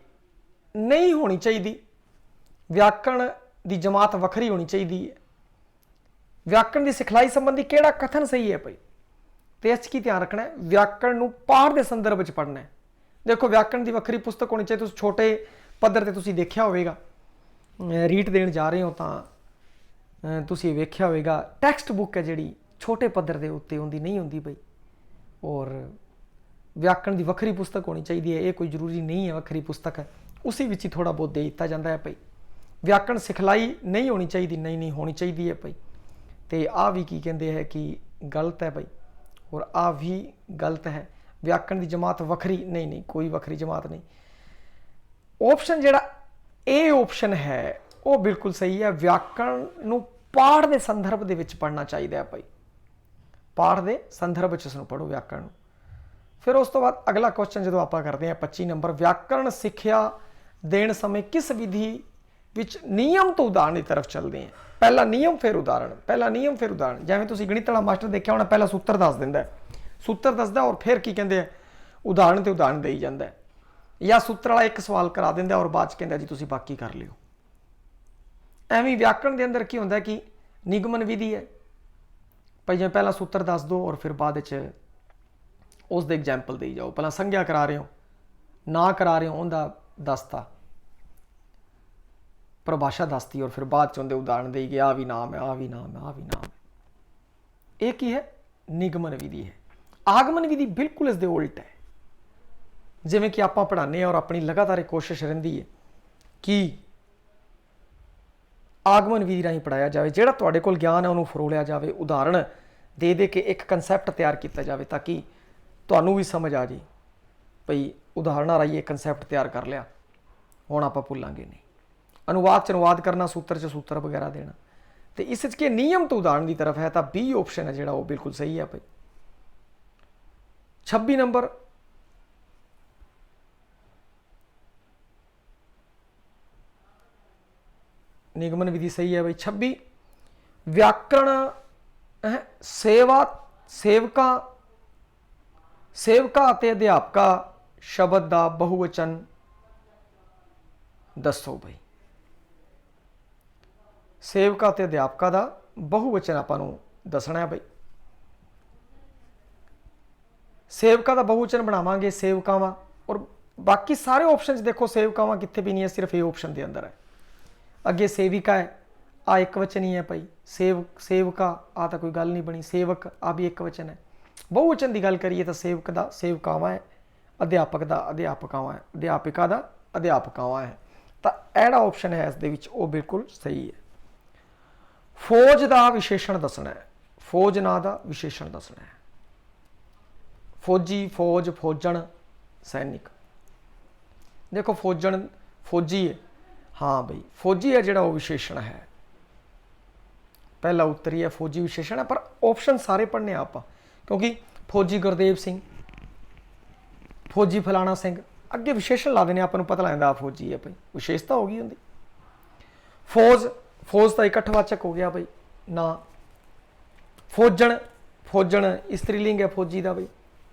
ਨਹੀਂ ਹੋਣੀ ਚਾਹੀਦੀ। ਵਿਆਕਰਣ ਦੀ ਜਮਾਤ ਵੱਖਰੀ ਹੋਣੀ ਚਾਹੀਦੀ ਹੈ। ਵਿਆਕਰਣ ਦੀ ਸਿਖਲਾਈ ਸੰਬੰਧੀ ਕਿਹੜਾ ਕਥਨ ਸਹੀ ਹੈ ਭਾਈ। ਤੇ ਇਸ 'ਚ ਕੀ ਧਿਆਨ ਰੱਖਣਾ ਹੈ? ਵਿਆਕਰਣ ਨੂੰ ਪਾਠ ਦੇ ਸੰਦਰਭ ਵਿੱਚ ਪੜ੍ਹਨਾ ਹੈ। ਦੇਖੋ ਵਿਆਕਰਣ ਦੀ ਵੱਖਰੀ ਪੁਸਤਕ ਹੋਣੀ ਚਾਹੀਦੀ। ਤੁਸੀਂ ਛੋਟੇ ਪੱਧਰ ਤੇ ਤੁਸੀਂ ਦੇਖਿਆ ਹੋਵੇਗਾ, ਰੀਟ ਦੇਣ ਜਾ ਰਹੇ ਹੋ ਤਾਂ ਤੁਸੀਂ ਵੇਖਿਆ ਹੋਵੇਗਾ ਟੈਕਸਟ ਬੁੱਕ ਹੈ ਜਿਹੜੀ ਛੋਟੇ ਪੱਧਰ ਦੇ ਉੱਤੇ ਹੁੰਦੀ ਨਹੀਂ ਹੁੰਦੀ ਬਈ। ਔਰ ਵਿਆਕਰਣ ਦੀ ਵੱਖਰੀ ਪੁਸਤਕ ਹੋਣੀ ਚਾਹੀਦੀ ਹੈ। ਇਹ ਕੋਈ ਜ਼ਰੂਰੀ ਨਹੀਂ ਹੈ ਵੱਖਰੀ ਪੁਸਤਕ ਹੈ, ਉਸੇ ਵਿੱਚ ਹੀ ਥੋੜਾ ਬਹੁਤ ਦੇ ਦਿੱਤਾ ਜਾਂਦਾ ਹੈ ਭਾਈ। ਵਿਆਕਰਣ ਸਿਖਲਾਈ ਨਹੀਂ ਹੋਣੀ ਚਾਹੀਦੀ, ਨਹੀਂ ਹੋਣੀ ਚਾਹੀਦੀ ਹੈ ਭਾਈ। ਤੇ ਆਹ ਵੀ ਕੀ ਕਹਿੰਦੇ ਹੈ ਕਿ ਗਲਤ ਹੈ ਭਾਈ, ਔਰ ਆਹ ਵੀ ਗਲਤ ਹੈ। ਵਿਆਕਰਣ ਦੀ ਜਮਾਤ ਵੱਖਰੀ ਨਹੀਂ, ਕੋਈ ਵੱਖਰੀ ਜਮਾਤ ਨਹੀਂ। ਆਪਸ਼ਨ ਜਿਹੜਾ ਇਹ ਆਪਸ਼ਨ ਹੈ ਉਹ ਬਿਲਕੁਲ ਸਹੀ ਹੈ। ਵਿਆਕਰਣ ਨੂੰ ਪਾਠ ਦੇ ਸੰਦਰਭ ਦੇ ਵਿੱਚ ਪੜ੍ਹਨਾ ਚਾਹੀਦਾ ਹੈ ਭਾਈ, ਪਾਠ ਦੇ ਸੰਦਰਭ ਵਿੱਚ ਇਸ ਨੂੰ ਪੜ੍ਹੋ ਵਿਆਕਰਣ ਨੂੰ। ਫਿਰ ਉਸ ਤੋਂ ਬਾਅਦ ਅਗਲਾ ਕੁਐਸਚਨ ਜਦੋਂ ਆਪਾਂ ਕਰਦੇ ਹਾਂ 25 ਨੰਬਰ, ਵਿਆਕਰਣ ਸਿੱਖਿਆ ਦੇਣ ਸਮੇਂ ਕਿਸ ਵਿਧੀ ਵਿੱਚ ਨਿਯਮ ਤੋਂ ਉਦਾਹਰਣ ਦੀ ਤਰਫ ਚੱਲਦੇ ਹਾਂ। ਪਹਿਲਾ ਨਿਯਮ ਫਿਰ ਉਦਾਹਰਣ, ਪਹਿਲਾ ਨਿਯਮ ਫਿਰ ਉਦਾਹਰਣ। ਜਿਵੇਂ ਤੁਸੀਂ ਗਣਿਤ ਵਾਲਾ ਮਾਸਟਰ ਦੇਖਿਆ ਹੋਣਾ, ਪਹਿਲਾ ਸੂਤਰ ਦੱਸ ਦਿੰਦਾ, ਸੂਤਰ ਦੱਸਦਾ ਔਰ ਫਿਰ ਕੀ ਕਹਿੰਦੇ ਆ, ਉਦਾਹਰਣ ਤੇ ਉਦਾਹਰਣ ਦੇਈ ਜਾਂਦਾ, ਜਾਂ ਸੂਤਰ ਵਾਲਾ ਇੱਕ ਸਵਾਲ ਕਰਾ ਦਿੰਦਾ ਔਰ ਬਾਅਦ ਚ ਕਹਿੰਦਾ ਜੀ ਤੁਸੀਂ ਬਾਕੀ ਕਰ ਲਿਓ। ਐਵੇਂ ਵਿਆਕਰਣ ਦੇ ਅੰਦਰ ਕੀ ਹੁੰਦਾ ਕਿ ਨਿਗਮਨ ਵਿਧੀ ਹੈ ਭਾਈ, ਜਿਵੇਂ ਪਹਿਲਾਂ ਸੂਤਰ ਦੱਸ ਦਿਓ ਔਰ ਫਿਰ ਬਾਅਦ ਵਿੱਚ ਉਸ ਦੇ ਐਗਜ਼ਾਮਪਲ ਦੇਈ ਜਾਓ। ਪਹਿਲਾਂ ਸੰਗਿਆ ਕਰਾ ਰਹੇ ਹੋ, ਨਾ ਕਰਾ ਰਹੇ ਹੋ ਉਹਦਾ ਦੱਸਤਾ, ਪਰਿਭਾਸ਼ਾ ਦੱਸਤੀ ਔਰ ਫਿਰ ਬਾਅਦ ਚ ਉਹਦੇ ਉਦਾਹਰਣ ਦੇਈ ਗਏ, ਆ ਵੀ ਨਾਮ ਹੈ, ਆ ਵੀ ਨਾਮ ਹੈ, ਆ ਵੀ ਨਾਮ ਹੈ। ਇਹ ਕੀ ਹੈ? ਨਿਗਮਨ ਵਿਧੀ ਹੈ। ਆਗਮਨ ਵਿਧੀ ਬਿਲਕੁਲ ਇਸ ਦੇ ਉਲਟ ਹੈ। ਜਿਵੇਂ ਕਿ ਆਪਾਂ ਪੜ੍ਹਾਉਂਦੇ ਹਾਂ ਔਰ ਆਪਣੀ ਲਗਾਤਾਰ ਇਹ ਕੋਸ਼ਿਸ਼ ਰਹਿੰਦੀ ਹੈ ਕਿ ਆਗਮਨ ਵਿਧੀ ਰਾਹੀਂ ਪੜ੍ਹਾਇਆ ਜਾਵੇ, ਜਿਹੜਾ ਤੁਹਾਡੇ ਕੋਲ ਗਿਆਨ ਹੈ ਉਹਨੂੰ ਫਰੋਲਿਆ ਜਾਵੇ, ਉਦਾਹਰਣ ਦੇ ਦੇ ਕੇ ਇੱਕ ਕਨਸੈਪਟ ਤਿਆਰ ਕੀਤਾ ਜਾਵੇ ਤਾਂ ਕਿ ਤੁਹਾਨੂੰ ਵੀ ਸਮਝ ਆ ਜੇ ਭਈ ਉਦਾਹਰਣਾਂ ਰਾਹੀਂ ਇਹ ਕਨਸੈਪਟ ਤਿਆਰ ਕਰ ਲਿਆ, ਹੁਣ ਆਪਾਂ ਭੁੱਲਾਂਗੇ ਨਹੀਂ। ਅਨੁਵਾਦ 'ਚ ਅਨੁਵਾਦ ਕਰਨਾ, ਸੂਤਰ 'ਚ ਸੂਤਰ ਵਗੈਰਾ ਦੇਣਾ, ਤੇ ਇਸ 'ਚ ਕੀ ਨਿਯਮ ਤੋਂ ਉਦਾਹਰਣ ਦੀ ਤਰਫ ਹੈ ਤਾਂ ਬੀ ਆਪਸ਼ਨ ਹੈ ਜਿਹੜਾ ਉਹ ਬਿਲਕੁਲ ਸਹੀ ਹੈ ਭਾਈ। 26 ਨੰਬਰ, ਨਿਗਮਨ ਵਿਧੀ ਸਹੀ ਹੈ ਭਾਈ। 26 ਵਿਆਕਰਣ ਸੇਵਕਾ ਅਤੇ ਅਧਿਆਪਕਾ ਸ਼ਬਦ ਦਾ ਬਹੁਵਚਨ ਦੱਸੋ ਭਾਈ। ਸੇਵਕਾ ਅਤੇ ਅਧਿਆਪਕਾ ਦਾ ਬਹੁਵਚਨ ਆਪਾਂ ਨੂੰ ਦੱਸਣਾ ਹੈ ਭਾਈ। ਸੇਵਕਾ ਦਾ ਬਹੁਵਚਨ ਬਣਾਵਾਂਗੇ ਸੇਵਕਾਵਾਂ, ਔਰ ਬਾਕੀ ਸਾਰੇ ਆਪਸ਼ਨ 'ਚ ਦੇਖੋ ਸੇਵਕਾਵਾਂ ਕਿੱਥੇ ਵੀ ਨਹੀਂ ਹੈ, ਸਿਰਫ ਇਹ ਆਪਸ਼ਨ ਦੇ ਅੰਦਰ ਹੈ। ਅੱਗੇ ਸੇਵਿਕਾ ਹੈ, ਆ ਇੱਕ ਵਚਨ ਹੀ ਹੈ ਭਾਈ। ਸੇਵਕਾ ਆ ਤਾਂ ਕੋਈ ਗੱਲ ਨਹੀਂ ਬਣੀ, ਸੇਵਕ ਆ ਵੀ ਇੱਕ ਵਚਨ ਹੈ। ਬਹੁਵਚਨ ਦੀ ਗੱਲ ਕਰੀਏ ਤਾਂ ਸੇਵਕ ਦਾ ਸੇਵਕਾਵਾਂ ਹੈ, ਅਧਿਆਪਕ ਦਾ ਅਧਿਆਪਕਾਵਾਂ ਹੈ, ਅਧਿਆਪਿਕਾ ਦਾ ਅਧਿਆਪਕਾਵਾਂ ਹੈ। ਤਾਂ ਇਹੜਾ ਆਪਸ਼ਨ ਹੈ ਇਸ ਦੇ ਵਿੱਚ ਉਹ ਬਿਲਕੁਲ ਸਹੀ ਹੈ। ਫੌਜ ਦਾ ਵਿਸ਼ੇਸ਼ਣ ਦੱਸਣਾ ਹੈ, ਫੌਜ ਨਾਂ ਦਾ ਵਿਸ਼ੇਸ਼ਣ ਦੱਸਣਾ ਹੈ। ਫੌਜੀ, ਫੌਜ, ਫੌਜਣ, ਸੈਨਿਕ। ਦੇਖੋ ਫੌਜਣ ਫੌਜੀ ਹੈ, ਹਾਂ ਬਈ ਫੌਜੀ ਹੈ ਜਿਹੜਾ ਉਹ ਵਿਸ਼ੇਸ਼ਣ ਹੈ, ਪਹਿਲਾ ਉੱਤਰ ਹੀ ਹੈ ਫੌਜੀ ਵਿਸ਼ੇਸ਼ਣ ਹੈ। ਪਰ ਆਪਸ਼ਨ ਸਾਰੇ ਪੜ੍ਹਨੇ ਆਪਾਂ, ਕਿਉਂਕਿ ਫੌਜੀ ਗੁਰਦੇਵ ਸਿੰਘ, ਫੌਜੀ ਫਲਾਣਾ ਸਿੰਘ, ਅੱਗੇ ਵਿਸ਼ੇਸ਼ਣ ਲਾ ਦੇਣੇ, ਆਪਾਂ ਨੂੰ ਪਤਾ ਲੱਗਦਾ ਫੌਜੀ ਹੈ ਭਾਈ, ਵਿਸ਼ੇਸ਼ਤਾ ਹੋ ਗਈ ਹੁੰਦੀ। ਫੌਜ, ਫੌਜ ਤਾਂ ਇਕੱਠਵਾਚਕ ਹੋ ਗਿਆ ਭਾਈ ਨਾ। ਫੌਜਣ, ਫੌਜਣ ਇਸਤਰੀਲਿੰਗ ਹੈ ਫੌਜੀ ਦਾ ਭਾਈ।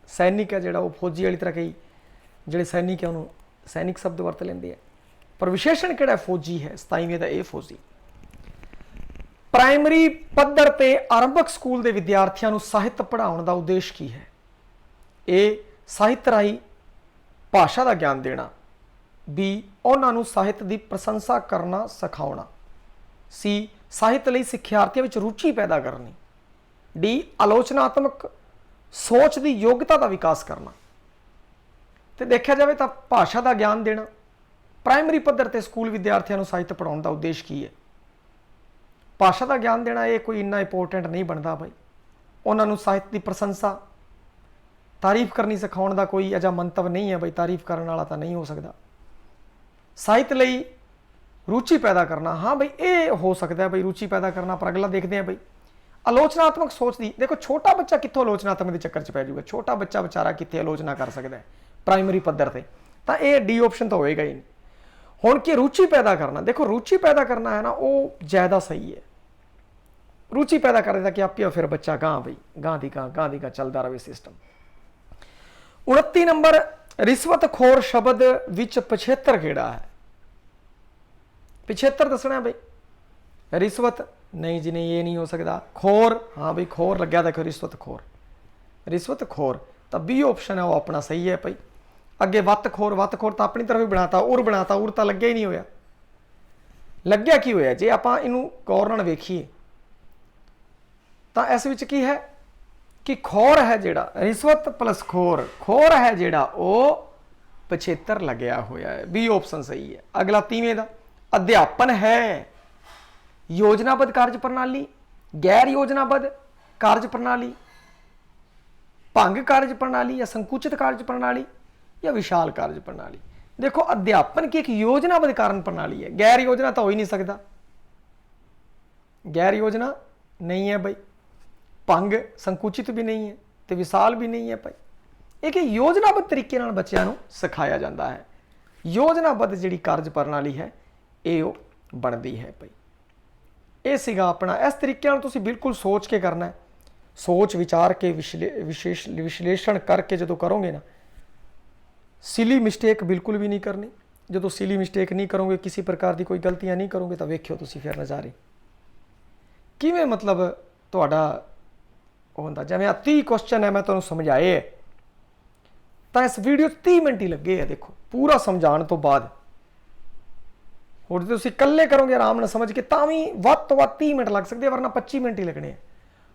ਸੈਨਿਕ ਹੈ ਜਿਹੜਾ ਉਹ ਫੌਜੀ ਵਾਲੀ ਤਰ੍ਹਾਂ ਕਈ ਜਿਹੜੇ ਸੈਨਿਕ ਹੈ ਉਹਨੂੰ ਸੈਨਿਕ ਸ਼ਬਦ ਵਰਤ ਲੈਂਦੇ ਆ, ਪਰ ਵਿਸ਼ੇਸ਼ਣ ਕਿਹੜਾ ਫੌਜੀ ਹੈ 27ਵੇਂ ਦਾ ਇਹ ਫੌਜੀ। ਪ੍ਰਾਇਮਰੀ ਪੱਧਰ ਤੇ ਆਰੰਭਕ ਸਕੂਲ ਦੇ ਵਿਦਿਆਰਥੀਆਂ ਨੂੰ ਸਾਹਿਤ ਪੜ੍ਹਾਉਣ ਦਾ ਉਦੇਸ਼ ਕੀ ਹੈ? ਇਹ ਸਾਹਿਤ ਰਾਹੀਂ ਭਾਸ਼ਾ ਦਾ ਗਿਆਨ ਦੇਣਾ, ਬੀ ਉਹਨਾਂ ਨੂੰ ਸਾਹਿਤ ਦੀ ਪ੍ਰਸ਼ੰਸਾ ਕਰਨਾ ਸਿਖਾਉਣਾ, ਸੀ ਸਾਹਿਤ ਲਈ ਸਿੱਖਿਆਰਥੀਆਂ ਵਿੱਚ ਰੁਚੀ ਪੈਦਾ ਕਰਨੀ, ਡੀ ਆਲੋਚਨਾਤਮਕ ਸੋਚ ਦੀ ਯੋਗਤਾ ਦਾ ਵਿਕਾਸ ਕਰਨਾ। ਤੇ ਦੇਖਿਆ ਜਾਵੇ ਤਾਂ ਭਾਸ਼ਾ ਦਾ ਗਿਆਨ ਦੇਣਾ। ਪ੍ਰਾਇਮਰੀ ਪੱਧਰ ਤੇ ਸਕੂਲ ਵਿਦਿਆਰਥੀਆਂ ਨੂੰ ਸਾਹਿਤ ਪੜ੍ਹਾਉਣ ਦਾ ਉਦੇਸ਼ ਕੀ ਹੈ? ਭਾਸ਼ਾ ਦਾ ਗਿਆਨ ਦੇਣਾ। ਇਹ ਕੋਈ ਇੰਨਾ ਇੰਪੋਰਟੈਂਟ ਨਹੀਂ ਬਣਦਾ ਭਾਈ। ਉਹਨਾਂ ਨੂੰ ਸਾਹਿਤ ਦੀ ਪ੍ਰਸ਼ੰਸਾ, ਤਾਰੀਫ ਕਰਨੀ ਸਿਖਾਉਣ ਦਾ ਕੋਈ ਅਜਾ ਮੰਤਵ ਨਹੀਂ ਹੈ ਭਾਈ, ਤਾਰੀਫ ਕਰਨ ਵਾਲਾ ਤਾਂ ਨਹੀਂ ਹੋ ਸਕਦਾ। ਸਾਹਿਤ ਲਈ ਰੁਚੀ ਪੈਦਾ ਕਰਨਾ, ਹਾਂ ਭਾਈ ਇਹ ਹੋ ਸਕਦਾ ਹੈ ਭਾਈ ਰੁਚੀ ਪੈਦਾ ਕਰਨਾ, ਪਰ ਅਗਲਾ ਦੇਖਦੇ ਹਾਂ ਭਾਈ ਆਲੋਚਨਾਤਮਕ ਸੋਚ ਦੀ। ਦੇਖੋ ਛੋਟਾ ਬੱਚਾ ਕਿੱਥੋਂ ਆਲੋਚਨਾਤਮਕ ਦੇ ਚੱਕਰ 'ਚ ਪੈ ਜਾਊਗਾ, ਛੋਟਾ ਬੱਚਾ ਵਿਚਾਰਾ ਕਿੱਥੇ ਆਲੋਚਨਾ ਕਰ ਸਕਦਾ ਹੈ ਪ੍ਰਾਇਮਰੀ ਪੱਧਰ ਤੇ, ਤਾਂ ਇਹ ਡੀ ਆਪਸ਼ਨ ਤਾਂ ਹੋਏਗਾ ਹੀ ਨਹੀਂ। ਹੁਣ ਕੀ ਰੁਚੀ ਪੈਦਾ ਕਰਨਾ, ਦੇਖੋ ਰੁਚੀ ਪੈਦਾ ਕਰਨਾ ਹੈ ਨਾ ਉਹ ਜ਼ਿਆਦਾ ਸਹੀ ਹੈ। ਰੁਚੀ ਪੈਦਾ ਕਰਦੇ ਤਾਂ ਕਿ ਆਪੇ ਫਿਰ ਬੱਚਾ ਗਾਂ ਬਈ ਗਾਂ ਦੀ ਗਾਂ ਚੱਲਦਾ ਰਹੇ ਸਿਸਟਮ। 29 ਨੰਬਰ, ਰਿਸ਼ਵਤਖੋਰ ਸ਼ਬਦ ਵਿੱਚ ਪਿਛੇਤਰ ਕਿਹੜਾ ਹੈ? ਪਿਛੇਤਰ ਦੱਸਣਾ ਬਈ। ਰਿਸ਼ਵਤ ਨਹੀਂ ਜੀ ਨਹੀਂ, ਇਹ ਨਹੀਂ ਹੋ ਸਕਦਾ। ਖੋਰ, ਹਾਂ ਬਈ ਖੋਰ ਲੱਗਿਆ ਦੇਖੋ, ਰਿਸ਼ਵਤਖੋਰ, ਰਿਸ਼ਵਤਖੋਰ ਤਾਂ ਬੀ ਆਪਸ਼ਨ ਹੈ ਉਹ ਆਪਣਾ ਸਹੀ ਹੈ ਭਾਈ। ਅੱਗੇ ਵੱਤਖੋਰ, ਵੱਤਖੋਰ ਤਾਂ ਆਪਣੀ ਤਰਫ ਹੀ ਬਣਾਤਾ, ਉਰ ਬਣਾਤਾ, ਉਰ ਤਾਂ ਲੱਗਿਆ ਹੀ ਨਹੀਂ ਹੋਇਆ। ਲੱਗਿਆ ਕੀ ਹੋਇਆ ਜੇ ਆਪਾਂ ਇਹਨੂੰ ਗੌਰ ਨਾਲ ਵੇਖੀਏ ਤਾਂ ਇਸ ਵਿੱਚ ਕੀ ਹੈ ਕਿ ਖੋਰ ਹੈ ਜਿਹੜਾ, ਰਿਸ਼ਵਤ ਪਲਸ ਖੋਰ, ਖੋਰ ਹੈ ਜਿਹੜਾ ਉਹ ਪਿਛੇਤਰ ਲੱਗਿਆ ਹੋਇਆ ਹੈ, ਬੀ ਆਪਸ਼ਨ ਸਹੀ ਹੈ। ਅਗਲਾ 30ਵੇਂ ਦਾ, ਅਧਿਆਪਨ ਹੈ ਯੋਜਨਾਬੱਧ ਕਾਰਜ ਪ੍ਰਣਾਲੀ, ਗੈਰ ਯੋਜਨਾਬੱਧ ਕਾਰਜ ਪ੍ਰਣਾਲੀ, ਭੰਗ ਕਾਰਜ ਪ੍ਰਣਾਲੀ, ਜਾਂ ਸੰਕੁਚਿਤ ਕਾਰਜ ਪ੍ਰਣਾਲੀ, ਜਾਂ ਵਿਸ਼ਾਲ ਕਾਰਜ ਪ੍ਰਣਾਲੀ। देखो अध्यापन की एक योजनाबद्ध कारण प्रणाली है, गैर योजना तो हो ही नहीं सकता, गैर योजना नहीं है भाई, भंग संकुचित भी नहीं है तो विशाल भी नहीं है भाई। एक योजनाबद्ध तरीके नाल बच्चों को सिखाया जाता है, योजनाबद्ध जी कार्य प्रणाली है ये बनती है भाई। ये सीगा अपना, इस तरीके नाल तुसीं बिल्कुल सोच के करना है, सोच विचार के विश्लेषण करके जो करोगे ना, सिली मिस्टेक बिल्कुल भी नहीं करनी। जो सिली मिस्टेक नहीं करोगे, किसी प्रकार की कोई गलतियां नहीं करोगे तो वेखियो तुसीं फिर नज़ारे किवें मतलब तुहाडा होंदा। जिवें 30 क्वेश्चन है मैं तुहानूं समझाए है, तो इस वीडियो 30 मिनट ही लगे है, देखो पूरा समझाने तो बाद। और जो तुसीं कल्ले करोगे आराम नाल समझ के तां भी वध तो वध 30 मिनट लग सकते, वरना 25 मिनट ही लगने हैं।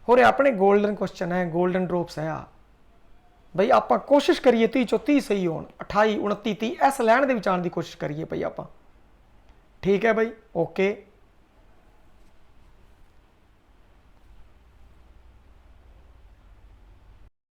और अपने गोल्डन क्वेश्चन है, गोल्डन ड्रॉप्स है भाई। आप कोशिश करिए 30 चों 30 सही हो, 28 29 30 इस लैन दे विच आउण दी कोशिश करिए भाई आप। ठीक है भाई, ओके।